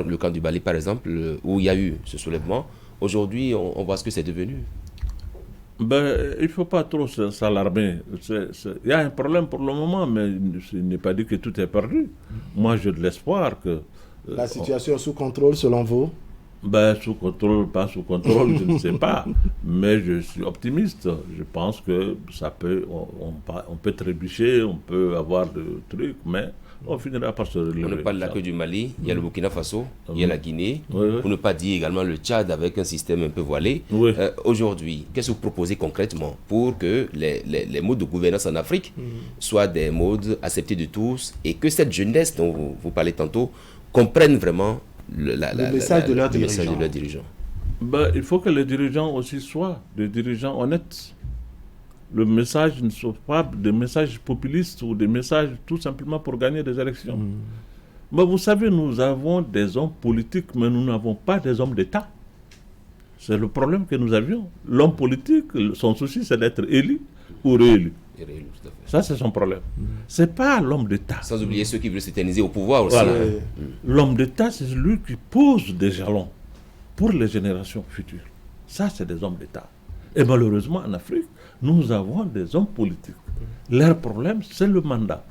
le cas du Mali par exemple, où il y a eu ce soulèvement, aujourd'hui on voit ce que c'est devenu. Il ne faut pas trop s'alarmer. Il y a un problème pour le moment, mais ce n'est pas dit que tout est perdu. Moi, j'ai de l'espoir que... La situation est sous contrôle, selon vous? Sous contrôle, pas sous contrôle, je ne sais pas. Mais je suis optimiste. Je pense que on peut trébucher, on peut avoir des trucs, mais on finira par se relever. On ne parle là que du Mali, il y a le Burkina Faso, il y a la Guinée, oui. Pour ne pas dire également le Tchad avec un système un peu voilé. Oui. Aujourd'hui, qu'est-ce que vous proposez concrètement pour que les modes de gouvernance en Afrique soient des modes acceptés de tous et que cette jeunesse dont vous parlez tantôt comprenne vraiment le message de leurs dirigeants? Il faut que les dirigeants aussi soient des dirigeants honnêtes. Le message ne soit pas des messages populistes ou des messages tout simplement pour gagner des élections. Vous savez, nous avons des hommes politiques, mais nous n'avons pas des hommes d'État. C'est le problème que nous avions. L'homme politique, son souci, c'est d'être élu ou réélu. Ça, c'est son problème. Ce n'est pas l'homme d'État. Sans oublier ceux qui veulent s'éterniser au pouvoir aussi. Voilà. L'homme d'État, c'est celui qui pose des jalons pour les générations futures. Ça, c'est des hommes d'État. Et malheureusement, en Afrique, nous avons des hommes politiques. Leur problème, c'est le mandat.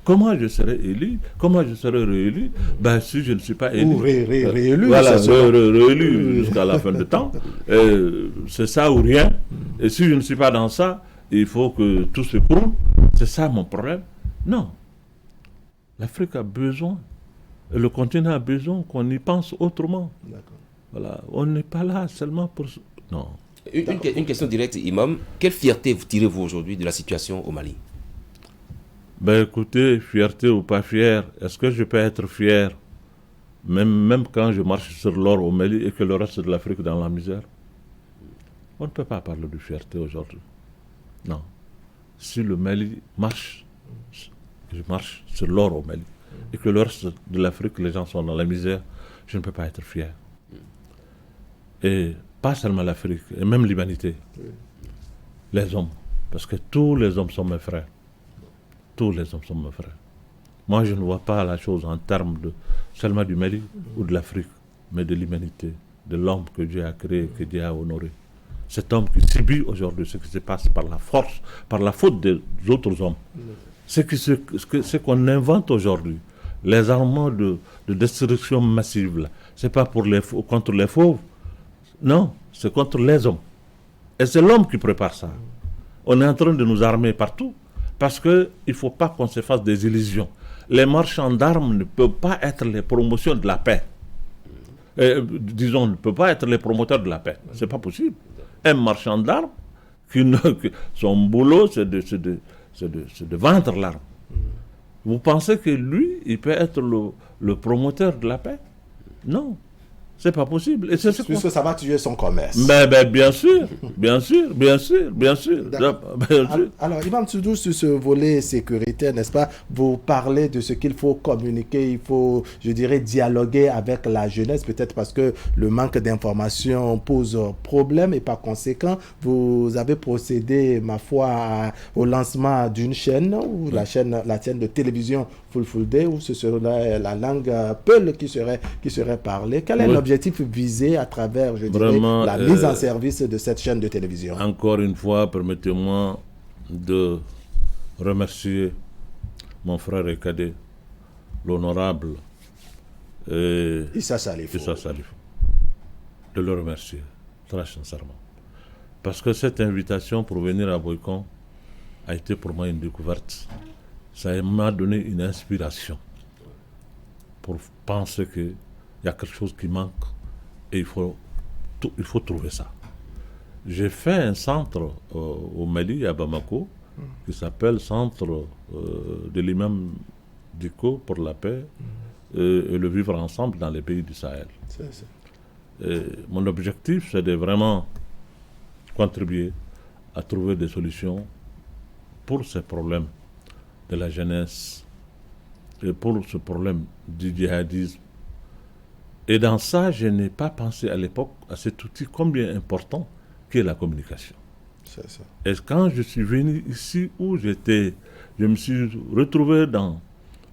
Comment je serai élu? Comment je serai réélu? Si je ne suis pas élu. Ou réélu. Voilà, réélu jusqu'à la fin du temps. C'est ça ou rien. Et si je ne suis pas dans ça, il faut que tout se prouve. C'est ça mon problème. Non. L'Afrique a besoin, le continent a besoin qu'on y pense autrement. Voilà. On n'est pas là seulement pour... Non. Une question directe, Imam. Quelle fierté vous tirez-vous aujourd'hui de la situation au Mali? Écoutez, fierté ou pas fier, est-ce que je peux être fier même quand je marche sur l'or au Mali et que le reste de l'Afrique est dans la misère? On ne peut pas parler de fierté aujourd'hui. Non. Si le Mali marche, je marche sur l'or au Mali, et que le reste de l'Afrique, les gens sont dans la misère, je ne peux pas être fier. Et pas seulement l'Afrique, et même l'humanité. Les hommes. Parce que tous les hommes sont mes frères. Tous les hommes sont mes frères. Moi, je ne vois pas la chose en termes seulement du Mali ou de l'Afrique, mais de l'humanité, de l'homme que Dieu a créé, que Dieu a honoré. Cet homme qui subit aujourd'hui ce qui se passe par la force, par la faute des autres hommes. Ce qu'on invente aujourd'hui, les armements de destruction massive, ce n'est pas contre les fauves. Non, c'est contre les hommes. Et c'est l'homme qui prépare ça. On est en train de nous armer partout parce qu'il ne faut pas qu'on se fasse des illusions. Les marchands d'armes ne peuvent pas être les promotions de la paix. Ne peuvent pas être les promoteurs de la paix. Ce n'est pas possible. Un marchand d'armes, son boulot, c'est de vendre l'arme. Vous pensez que lui, il peut être le promoteur de la paix? Non. C'est pas possible. Et c'est ce puisque ça va tuer son commerce. Mais bien sûr, bien sûr, bien sûr, bien sûr. Alors, Imam Toudou, sur ce volet sécuritaire, n'est-ce pas, vous parlez de ce qu'il faut communiquer, il faut, je dirais, dialoguer avec la jeunesse, peut-être parce que le manque d'informations pose problème et par conséquent, vous avez procédé, ma foi, au lancement d'une chaîne, ou la chaîne de télévision Fulfulde, où ce serait la langue Peul qui serait parlée. Quel est l'objectif visé à travers, je dirais, la mise en service de cette chaîne de télévision? Encore une fois, permettez-moi de remercier mon frère et cadet, l'honorable Issa Salifou. De le remercier, très sincèrement. Parce que cette invitation pour venir à Boycon a été pour moi une découverte. Ça m'a donné une inspiration pour penser qu'il y a quelque chose qui manque et il faut trouver ça. J'ai fait un centre au Mali, à Bamako, qui s'appelle Centre de l'imam Diko pour la paix et le vivre ensemble dans les pays du Sahel. Mon objectif, c'est de vraiment contribuer à trouver des solutions pour ces problèmes de la jeunesse et pour ce problème du djihadisme. Et dans ça, je n'ai pas pensé à l'époque à cet outil combien important qu'est la communication. C'est ça. Et quand je suis venu ici où j'étais, je me suis retrouvé dans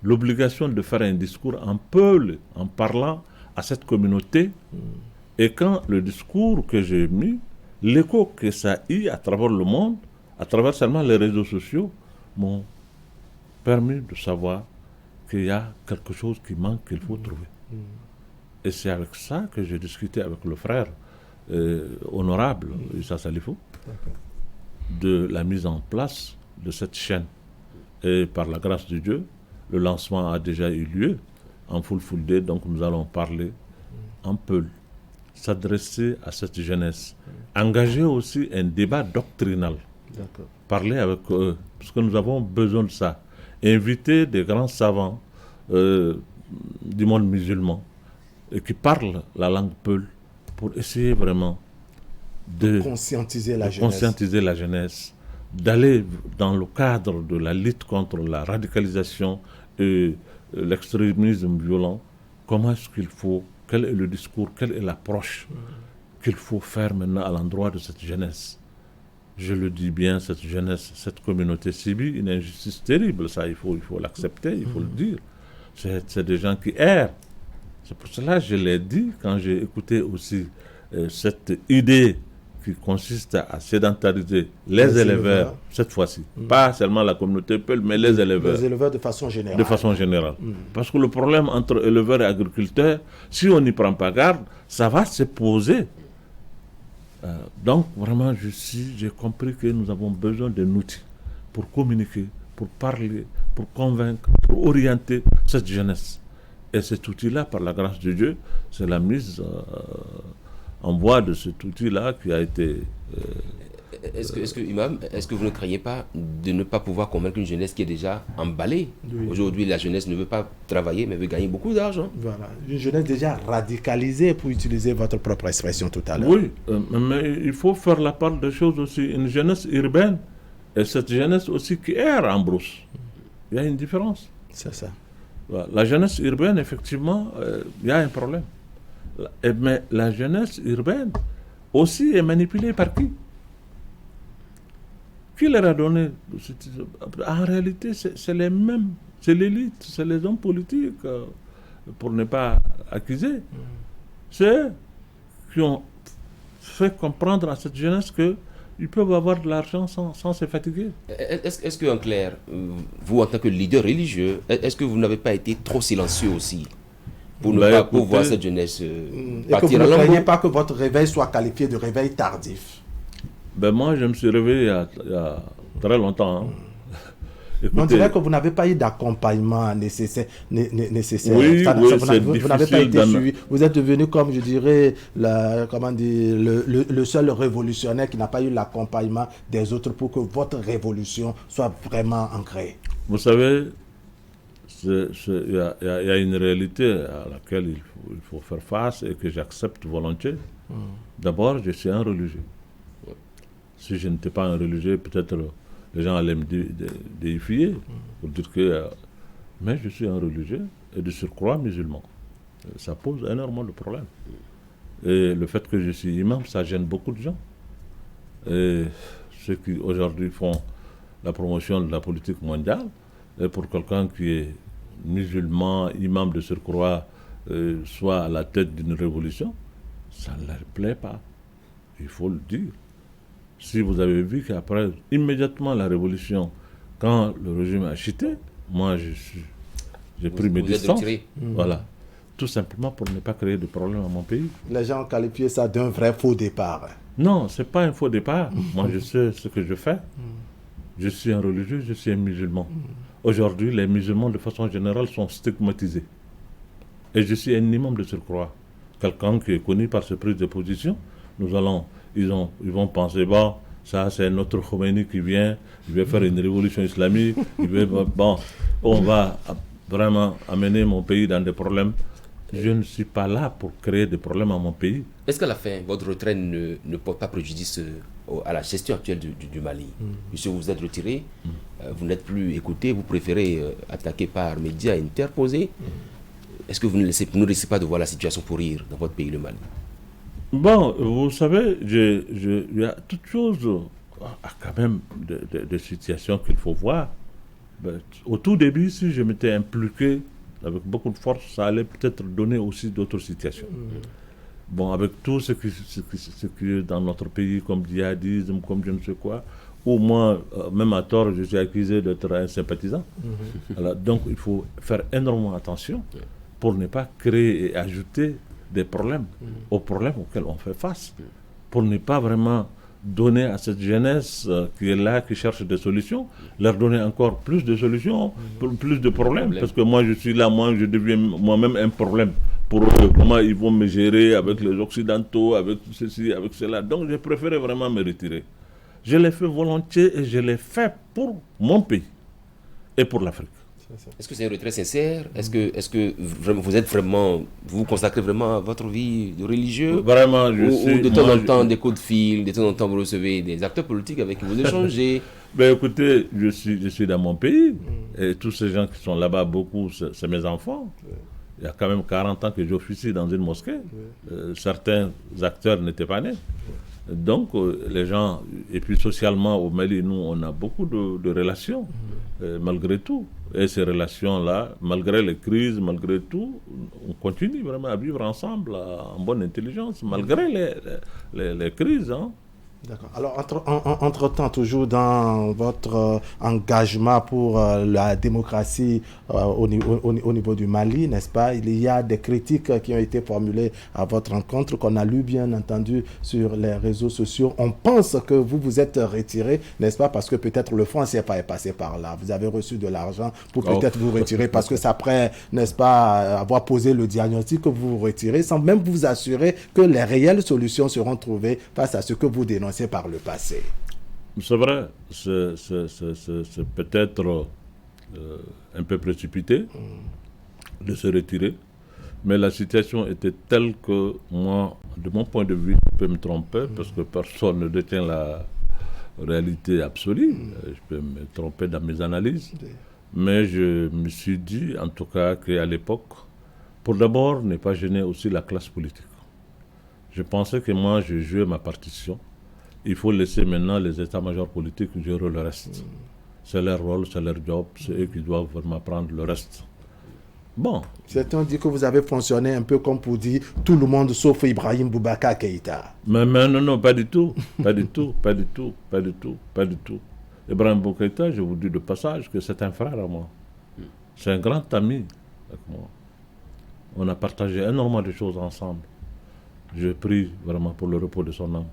l'obligation de faire un discours en Peul, en parlant à cette communauté. Et quand le discours que j'ai mis, l'écho que ça a eu à travers le monde, à travers seulement les réseaux sociaux, m'ont permis de savoir qu'il y a quelque chose qui manque, qu'il faut trouver. Et c'est avec ça que j'ai discuté avec le frère honorable Issa Salifou de la mise en place de cette chaîne. Et par la grâce de Dieu, le lancement a déjà eu lieu en Fulfulde, donc nous allons parler en Peul, s'adresser à cette jeunesse, engager aussi un débat doctrinal, parler avec eux, parce que nous avons besoin de ça, inviter des grands savants du monde musulman et qui parlent la langue Peul pour essayer vraiment de conscientiser la jeunesse, d'aller dans le cadre de la lutte contre la radicalisation et l'extrémisme violent. Comment est-ce qu'il faut, quel est le discours, quelle est l'approche qu'il faut faire maintenant à l'endroit de cette jeunesse? Je le dis bien, cette jeunesse, cette communauté subit une injustice terrible, ça il faut l'accepter, il faut le dire. C'est des gens qui errent. C'est pour cela que je l'ai dit quand j'ai écouté aussi cette idée qui consiste à sédentariser les éleveurs, cette fois-ci. Pas seulement la communauté Peul, mais les éleveurs. Les éleveurs de façon générale. De façon générale. Parce que le problème entre éleveurs et agriculteurs, si on n'y prend pas garde, ça va se poser. Donc, vraiment, j'ai compris que nous avons besoin d'un outil pour communiquer, pour parler, pour convaincre, pour orienter cette jeunesse. Et cet outil-là, par la grâce de Dieu, c'est la mise en voie de cet outil-là qui a été... Est-ce que, Imam, est-ce que vous ne craignez pas de ne pas pouvoir convaincre une jeunesse qui est déjà emballée? Aujourd'hui, la jeunesse ne veut pas travailler, mais veut gagner beaucoup d'argent. Voilà, une jeunesse déjà radicalisée, pour utiliser votre propre expression tout à l'heure. Oui, mais il faut faire la part des choses aussi. Une jeunesse urbaine et cette jeunesse aussi qui erre en brousse. Il y a une différence. C'est ça. La jeunesse urbaine, effectivement, il y a un problème. Mais la jeunesse urbaine aussi est manipulée par qui? Qui leur a donné? En réalité, c'est les mêmes, c'est l'élite, c'est les hommes politiques, pour ne pas accuser. C'est eux qui ont fait comprendre à cette jeunesse qu'ils peuvent avoir de l'argent sans se fatiguer. Est-ce qu'en clair, vous en tant que leader religieux, est-ce que vous n'avez pas été trop silencieux aussi pour ne pas voir cette jeunesse partir à l'envers? Et que vous ne craignez pas que votre réveil soit qualifié de réveil tardif? Moi, je me suis réveillé il y a très longtemps. Hein. Écoutez, on dirait que vous n'avez pas eu d'accompagnement nécessaire. Oui, vous n'avez pas été suivi. Vous êtes devenu, comme je dirais, le seul révolutionnaire qui n'a pas eu l'accompagnement des autres pour que votre révolution soit vraiment ancrée. Vous savez, y a une réalité à laquelle il faut faire face et que j'accepte volontiers. D'abord, je suis un religieux. Si je n'étais pas un religieux, peut-être les gens allaient me déifier pour dire que... mais je suis un religieux et de surcroît musulman. Ça pose énormément de problèmes. Et le fait que je suis imam, ça gêne beaucoup de gens. Et ceux qui aujourd'hui font la promotion de la politique mondiale, et pour quelqu'un qui est musulman, imam de surcroît, soit à la tête d'une révolution, ça ne leur plaît pas. Il faut le dire. Si vous avez vu qu'après, immédiatement la révolution, quand le régime a chuté, moi j'ai pris mes distances. Voilà. Tout simplement pour ne pas créer de problème à mon pays. Les gens ont qualifié ça d'un vrai faux départ. Non, ce n'est pas un faux départ. Moi, je sais ce que je fais. Je suis un religieux, je suis un musulman. Aujourd'hui, les musulmans, de façon générale, sont stigmatisés. Et je suis un imam de surcroît. Quelqu'un qui est connu par ses prises de position, ils vont penser, bon, ça c'est notre Khomeini qui vient, il va faire une révolution islamique, on va vraiment amener mon pays dans des problèmes. Je ne suis pas là pour créer des problèmes à mon pays. Est-ce qu'à la fin, votre retrait ne porte pas préjudice à la gestion actuelle du Mali? Puisque vous vous êtes retiré, vous n'êtes plus écouté, vous préférez attaquer par médias interposés. Est-ce que vous ne laissez pas de voir la situation pourrir dans votre pays, le Mali? Bon, vous savez, il y a toutes choses, quand même, des situations qu'il faut voir. Au tout début, si je m'étais impliqué avec beaucoup de force, ça allait peut-être donner aussi d'autres situations. Bon, avec tout ce qui est dans notre pays, comme djihadisme, comme je ne sais quoi, ou moi, même à tort, je suis accusé d'être un sympathisant. Alors, donc, il faut faire énormément attention pour ne pas créer et ajouter des problèmes aux problèmes auxquels on fait face, pour ne pas vraiment donner à cette jeunesse qui est là, qui cherche des solutions, leur donner encore plus de solutions, plus de problèmes, parce que moi je suis là, moi je deviens moi-même un problème pour eux, comment ils vont me gérer avec les Occidentaux, avec ceci, avec cela. Donc j'ai préféré vraiment me retirer. Je l'ai fait volontiers et je l'ai fait pour mon pays et pour l'Afrique. Est-ce que c'est un retrait sincère? Est-ce que vraiment, vous consacrez vraiment à votre vie de religieux? Vraiment, ou de temps en temps, des coups de fil, de temps en temps, vous recevez des acteurs politiques avec qui vous échangez? Ben écoutez, je suis dans mon pays, et tous ces gens qui sont là-bas, beaucoup, c'est mes enfants. Il y a quand même 40 ans que j'officie dans une mosquée. Certains acteurs n'étaient pas nés. Donc, les gens, et puis socialement au Mali, nous, on a beaucoup de relations, malgré tout. Et ces relations-là, malgré les crises, malgré tout, on continue vraiment à vivre ensemble en bonne intelligence, malgré les crises. Hein. D'accord. Alors, entre-temps, toujours dans votre engagement pour la démocratie au niveau du Mali, n'est-ce pas, il y a des critiques qui ont été formulées à votre rencontre, qu'on a lu bien entendu sur les réseaux sociaux. On pense que vous vous êtes retiré, n'est-ce pas, parce que peut-être le franc CFA est passé par là. Vous avez reçu de l'argent pour peut-être vous retirer, parce que c'est après, n'est-ce pas, avoir posé le diagnostic que vous vous retirez, sans même vous assurer que les réelles solutions seront trouvées face à ce que vous dénoncez par le passé. C'est vrai, c'est peut-être un peu précipité de se retirer, mais la situation était telle que moi, de mon point de vue, je peux me tromper parce que personne ne détient la réalité absolue. Je peux me tromper dans mes analyses, mais je me suis dit en tout cas qu'à l'époque, pour d'abord ne pas gêner aussi la classe politique. Je pensais que moi, je jouais ma partition. Il faut laisser maintenant les états-majors politiques gérer le reste. C'est leur rôle, c'est leur job, c'est eux qui doivent vraiment prendre le reste. Bon. Certains disent que vous avez fonctionné un peu comme pour dire tout le monde sauf Ibrahim Boubacar Keïta. Mais non, pas du tout. Pas du tout. Ibrahim Boubacar Keïta, je vous dis de passage que c'est un frère à moi. C'est un grand ami avec moi. On a partagé énormément de choses ensemble. Je prie vraiment pour le repos de son âme.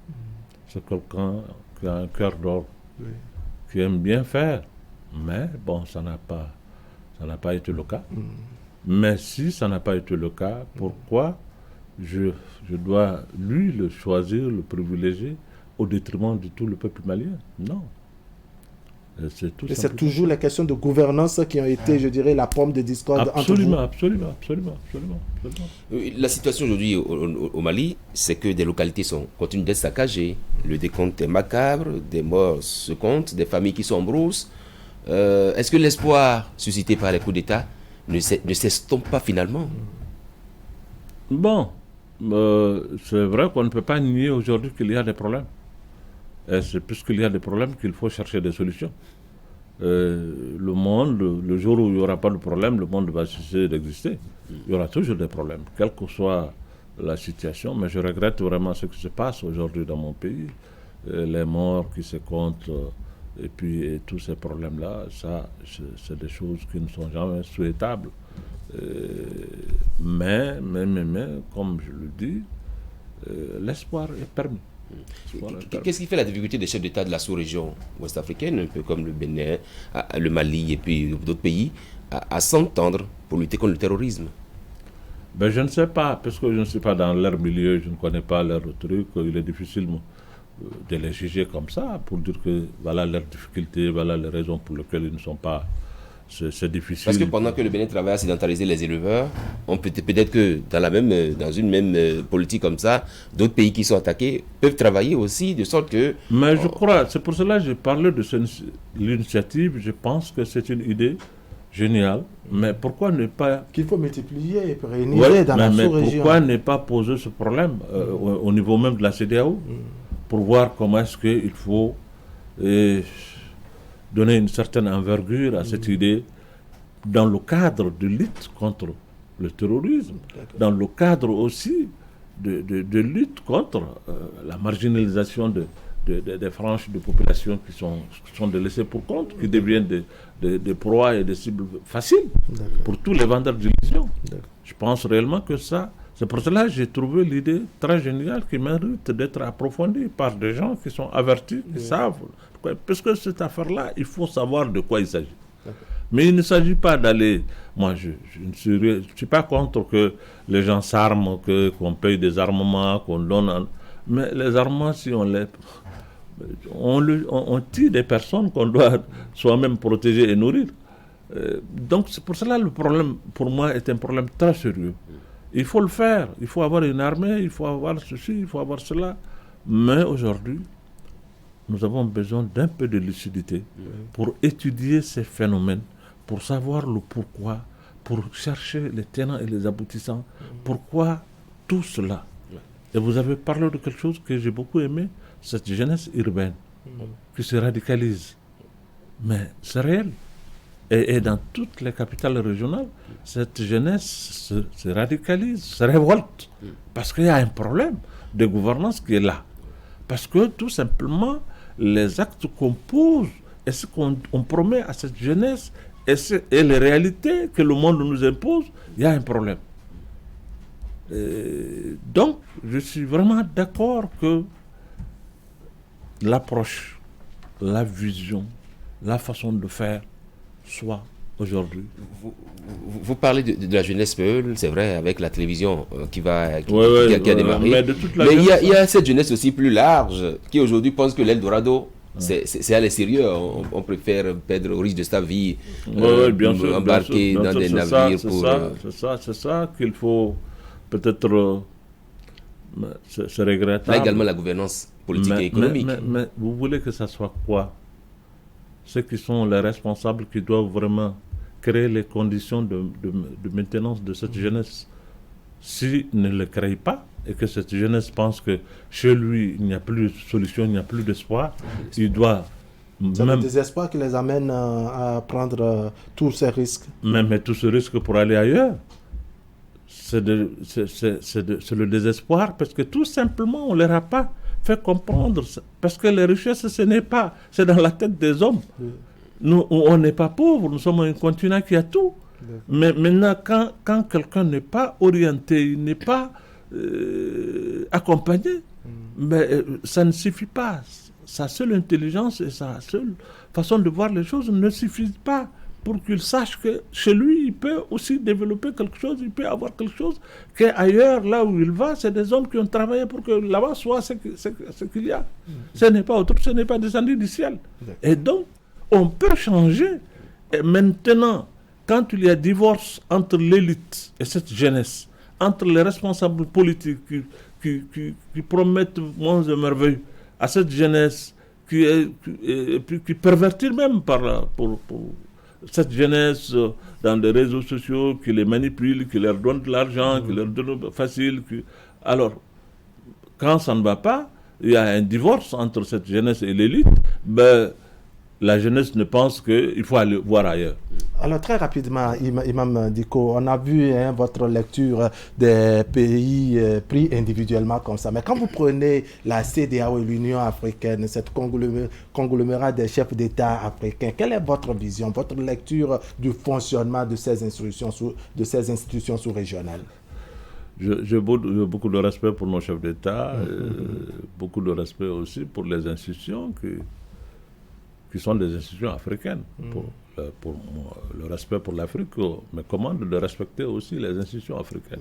C'est quelqu'un qui a un cœur d'or, qui aime bien faire. Mais bon, ça n'a pas été le cas. Mais si ça n'a pas été le cas, pourquoi je dois, lui, le choisir, le privilégier, au détriment de tout le peuple malien? Non. C'est toujours les questions de gouvernance qui ont été, je dirais, la pomme de discorde entre vous. Absolument. La situation aujourd'hui au Mali, c'est que des localités continuent d'être saccagées. Le décompte est macabre, des morts se comptent, des familles qui sont en brousse. Est-ce que l'espoir suscité par les coups d'État ne s'estompe pas finalement? Bon, c'est vrai qu'on ne peut pas nier aujourd'hui qu'il y a des problèmes. Et c'est puisqu'il y a des problèmes qu'il faut chercher des solutions. Le monde, le jour où il n'y aura pas de problème, le monde va cesser d'exister. Il y aura toujours des problèmes, quelle que soit la situation. Mais je regrette vraiment ce qui se passe aujourd'hui dans mon pays. Les morts qui se comptent, et puis tous ces problèmes-là, ça, c'est des choses qui ne sont jamais souhaitables. Mais, comme je le dis, l'espoir est permis. Qu'est-ce qui fait la difficulté des chefs d'État de la sous-région ouest-africaine, un peu comme le Bénin, le Mali et puis d'autres pays, à s'entendre pour lutter contre le terrorisme? Ben, je ne sais pas, parce que je ne suis pas dans leur milieu, je ne connais pas leur truc. Il est difficile de les juger comme ça, pour dire que voilà leurs difficultés, voilà les raisons pour lesquelles ils ne sont pas... C'est difficile. Parce que pendant que le Bénin travaille à sédentariser les éleveurs, on peut-être que dans une même politique comme ça, d'autres pays qui sont attaqués peuvent travailler aussi de sorte que... Mais je crois, c'est pour cela que j'ai parlé de l'initiative. Je pense que c'est une idée géniale. Mais pourquoi ne pas... Qu'il faut multiplier et pérenniser dans la sous-région. Pourquoi ne pas poser ce problème au niveau même de la CEDEAO pour voir comment est-ce qu'il faut... donner une certaine envergure à cette idée dans le cadre de lutte contre le terrorisme, dans le cadre aussi de lutte contre la marginalisation des franges de population qui sont délaissées pour compte, qui deviennent des proies et des cibles faciles pour tous les vendeurs d'illusions. Je pense réellement que ça, c'est pour cela que j'ai trouvé l'idée très géniale qui mérite d'être approfondie par des gens qui sont avertis, qui savent. Parce que cette affaire-là, il faut savoir de quoi il s'agit. Mais il ne s'agit pas d'aller... Moi, je ne suis pas contre que les gens s'arment, qu'on paye des armements, qu'on donne... Mais les armements, si on les... On tue des personnes qu'on doit soi-même protéger et nourrir. Donc, c'est pour cela que le problème, pour moi, est un problème très sérieux. Il faut le faire. Il faut avoir une armée, il faut avoir ceci, il faut avoir cela. Mais aujourd'hui, nous avons besoin d'un peu de lucidité pour étudier ces phénomènes, pour savoir le pourquoi, pour chercher les tenants et les aboutissants. Pourquoi tout cela? Et vous avez parlé de quelque chose que j'ai beaucoup aimé, cette jeunesse urbaine qui se radicalise. Mais c'est réel. Et dans toutes les capitales régionales, cette jeunesse se radicalise, se révolte. Parce qu'il y a un problème de gouvernance qui est là. Parce que tout simplement, les actes qu'on pose et ce qu'on promet à cette jeunesse et les réalités que le monde nous impose, il y a un problème. Donc, je suis vraiment d'accord que l'approche, la vision, la façon de faire soit aujourd'hui. Vous parlez de la jeunesse Peul, c'est vrai, avec la télévision qui a démarré. Mais il y a cette jeunesse aussi plus large qui aujourd'hui pense que l'Eldorado, c'est à l'extérieur. On préfère perdre au risque de sa vie, embarquer dans des navires pour... C'est ça qu'il faut peut-être... C'est regrettable. Là également la gouvernance politique et économique. Mais vous voulez que ça soit quoi? Ceux qui sont les responsables qui doivent vraiment créer les conditions de maintenance de cette jeunesse. S'ils ne le créent pas et que cette jeunesse pense que chez lui il n'y a plus de solution, il n'y a plus d'espoir, il doit... C'est le désespoir qui les amène à prendre tous ces risques. Mais tous ces risques pour aller ailleurs, c'est le désespoir parce que tout simplement on ne leur a pas fait comprendre, parce que les richesses, c'est dans la tête des hommes. Nous, on n'est pas pauvres, nous sommes un continent qui a tout. Mais maintenant, quand quelqu'un n'est pas orienté, il n'est pas accompagné, mais ça ne suffit pas. Sa seule intelligence et sa seule façon de voir les choses ne suffisent pas pour qu'il sache que chez lui, il peut aussi développer quelque chose, il peut avoir quelque chose qu'ailleurs, là où il va, c'est des hommes qui ont travaillé pour que là-bas soit ce qu'il y a. Ce n'est pas autre, ce n'est pas descendu du ciel. Et donc, On peut changer. Et maintenant, quand il y a divorce entre l'élite et cette jeunesse, entre les responsables politiques qui promettent monts et merveilles à cette jeunesse, qui pervertit même pour cette jeunesse dans les réseaux sociaux, qui les manipule, qui leur donne de l'argent, qui leur donne facile. Alors, quand ça ne va pas, il y a un divorce entre cette jeunesse et l'élite, ben, la jeunesse ne pense qu'il faut aller voir ailleurs. Alors très rapidement, Imam Dicko, on a vu votre lecture des pays pris individuellement comme ça. Mais quand vous prenez la CEDEAO et l'Union africaine, cette conglomérat des chefs d'État africains, quelle est votre vision, votre lecture du fonctionnement de ces institutions sous-régionales? J'ai beaucoup de respect pour nos chefs d'État, beaucoup de respect aussi pour les institutions qui sont des institutions africaines. Pour moi, le respect pour l'Afrique me commande de respecter aussi les institutions africaines.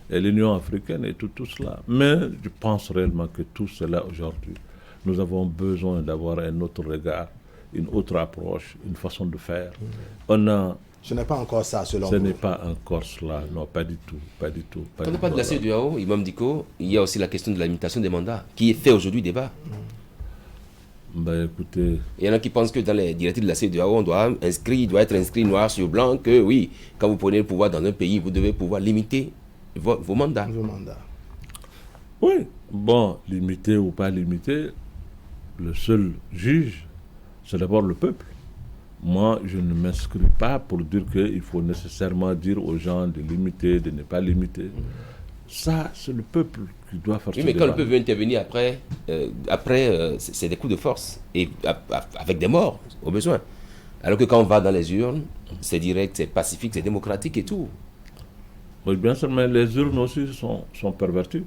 Et l'Union africaine et tout cela. Mais je pense réellement que tout cela aujourd'hui, nous avons besoin d'avoir un autre regard, une autre approche, une façon de faire. Ce n'est pas encore ça, selon vous. Ce n'est pas encore cela, non, pas du tout. Quand on parle de la CEDEAO, Imam Dicko, il y a aussi la question de la limitation des mandats, qui est fait aujourd'hui débat. Ben, écoutez, il y en a qui pensent que dans les directives de la CEDEAO, il doit être inscrit noir sur blanc que oui, quand vous prenez le pouvoir dans un pays, vous devez pouvoir limiter vos mandats. Oui, bon, limiter ou pas limiter, le seul juge, c'est d'abord le peuple. Moi, je ne m'inscris pas pour dire qu'il faut nécessairement dire aux gens de limiter, de ne pas limiter. Ça, c'est le peuple qui doit faire ça. Oui, mais quand le peuple veut intervenir après, c'est des coups de force, et avec des morts, au besoin. Alors que quand on va dans les urnes, c'est direct, c'est pacifique, c'est démocratique et tout. Oui, bien sûr, mais les urnes aussi sont perverties.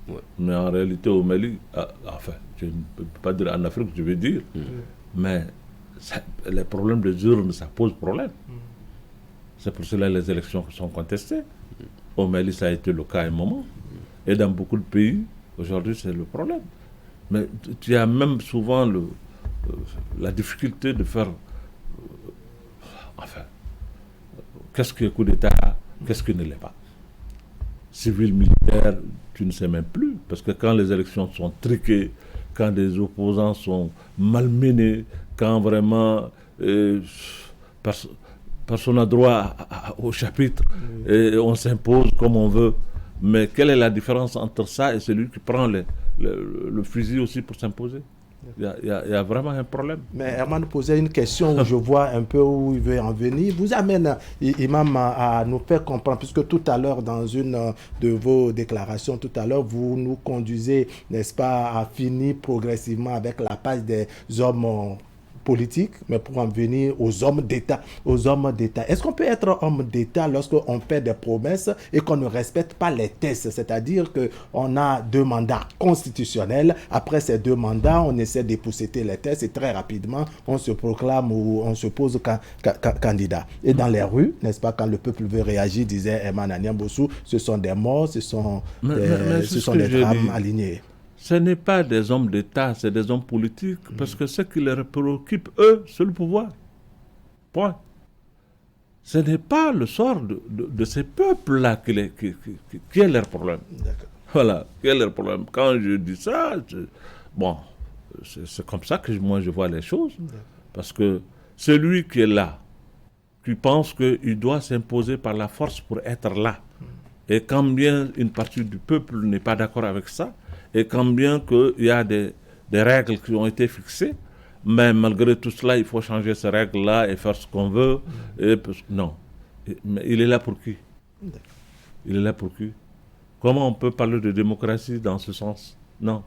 Ouais. Mais en réalité, au Mali, enfin, je ne peux pas dire en Afrique, je veux dire, mais les problèmes des urnes, ça pose problème. C'est pour cela que les élections sont contestées. Au Mali, ça a été le cas à un moment. Et dans beaucoup de pays, aujourd'hui, c'est le problème. Mais tu as même souvent la difficulté de faire... enfin, qu'est-ce que coup d'État, qu'est-ce qui ne l'est pas. Civil, militaire, tu ne sais même plus. Parce que quand les élections sont truquées, quand des opposants sont malmenés, quand vraiment... personne n'a droit au chapitre et on s'impose comme on veut. Mais quelle est la différence entre ça et celui qui prend le fusil aussi pour s'imposer? Il y a vraiment un problème. Mais Herman posait une question où je vois un peu où il veut en venir. Vous amène, Imam, à nous faire comprendre, puisque tout à l'heure, dans une de vos déclarations, tout à l'heure, vous nous conduisez, n'est-ce pas, à finir progressivement avec la page des hommes politique, mais pour en venir aux hommes d'État. Est-ce qu'on peut être homme d'État lorsqu'on fait des promesses et qu'on ne respecte pas les tests? C'est-à-dire qu'on a 2 mandats constitutionnels. Après ces 2 mandats, on essaie d'épousseter les tests et très rapidement, on se proclame ou on se pose candidat. Et dans les rues, n'est-ce pas, quand le peuple veut réagir, disait Herman Niambossou, ce sont des morts, ce sont des drames alignés. Ce n'est pas des hommes d'État, c'est des hommes politiques, parce que ce qui les préoccupe, eux, c'est le pouvoir. Point. Ce n'est pas le sort de ces peuples-là qui est leur problème. Voilà, qui est leur problème. Quand je dis ça, c'est comme ça que moi je vois les choses. Parce que celui qui est là, qui pense qu'il doit s'imposer par la force pour être là, et quand bien une partie du peuple n'est pas d'accord avec ça, et quand bien qu'il y a des règles qui ont été fixées, mais malgré tout cela, il faut changer ces règles-là et faire ce qu'on veut. Non. Mais il est là pour qui? Il est là pour qui? Comment on peut parler de démocratie dans ce sens? Non.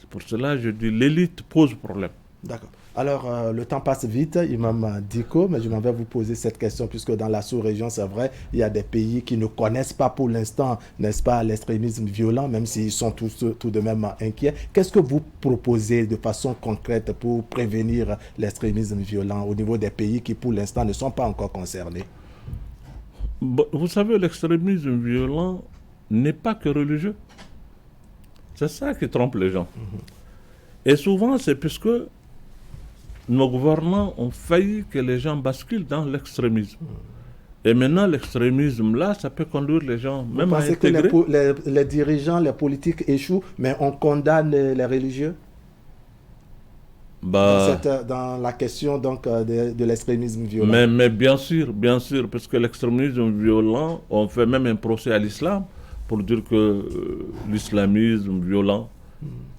C'est pour cela que je dis l'élite pose problème. D'accord. Alors, le temps passe vite, Imam Dicko, mais je m'en vais vous poser cette question, puisque dans la sous-région, c'est vrai, il y a des pays qui ne connaissent pas pour l'instant, n'est-ce pas, l'extrémisme violent, même s'ils sont tout de même inquiets. Qu'est-ce que vous proposez de façon concrète pour prévenir l'extrémisme violent au niveau des pays qui, pour l'instant, ne sont pas encore concernés? Vous savez, l'extrémisme violent n'est pas que religieux. C'est ça qui trompe les gens. Et souvent, c'est puisque nos gouvernants ont failli que les gens basculent dans l'extrémisme. Et maintenant, l'extrémisme, là, ça peut conduire les gens même à intégrer... Vous pensez que les dirigeants, les politiques échouent, mais on condamne les religieux dans la question donc, de l'extrémisme violent. Mais bien sûr, parce que l'extrémisme violent, on fait même un procès à l'islam pour dire que l'islamisme violent,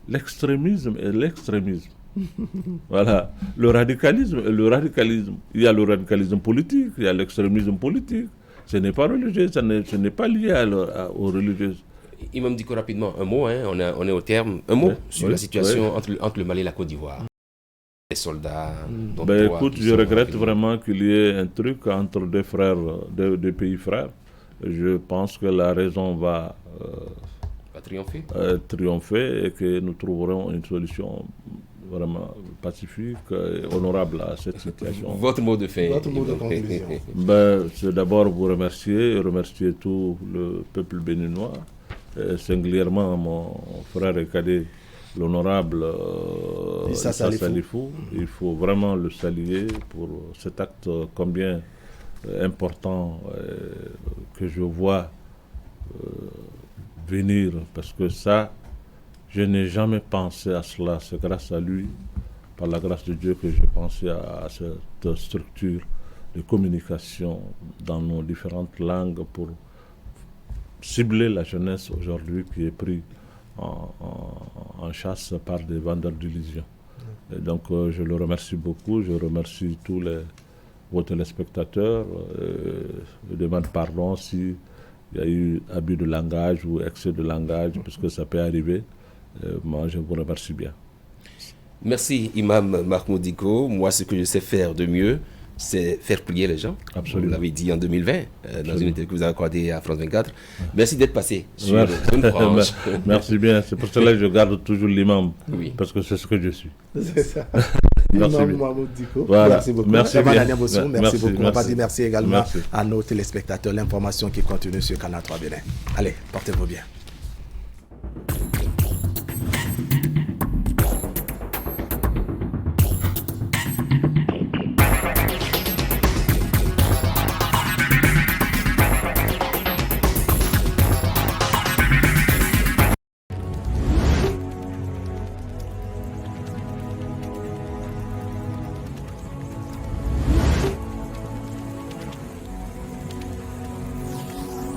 l'extrémisme est l'extrémisme. Voilà, le radicalisme est le radicalisme. Il y a le radicalisme politique, il y a l'extrémisme politique. Ce n'est pas religieux, ce n'est pas lié aux religieuses. Imam Dicko, rapidement, un mot, hein, on est au terme. Un mot sur la situation entre le Mali et la Côte d'Ivoire. Les soldats. Écoute, je regrette vraiment qu'il y ait un truc entre deux frères, deux pays frères. Je pense que la raison va triompher et que nous trouverons une solution vraiment pacifique et honorable à cette situation. Votre mot de fin. Votre mot de conclusion. C'est d'abord vous remercier tout le peuple béninois, singulièrement mon frère et cadet, l'honorable Issa Salifou. Il faut vraiment le saluer pour cet acte combien important que je vois venir, parce que ça, je n'ai jamais pensé à cela. C'est grâce à lui, par la grâce de Dieu, que j'ai pensé à cette structure de communication dans nos différentes langues pour cibler la jeunesse aujourd'hui qui est prise en chasse par des vendeurs d'illusions. Et donc je le remercie beaucoup, je remercie tous vos téléspectateurs. Je demande pardon s'il y a eu abus de langage ou excès de langage, parce que ça peut arriver. Moi, je vous remercie bien. Merci, Imam Mahmoud Dicko. Moi, ce que je sais faire de mieux, c'est faire plier les gens. Absolument. Vous l'avez dit en 2020, dans une interview que vous avez accordée à France 24. Merci d'être passé sur Zone Franche. Merci bien. C'est pour cela que je garde toujours l'imam. Oui. Parce que c'est ce que je suis. C'est ça. Merci Imam Mahmoud Dicko. Voilà. Merci beaucoup. Merci beaucoup. On va dire merci également Merci. à nos téléspectateurs. L'information qui continue sur Canal 3 Bénin. Allez, portez-vous bien.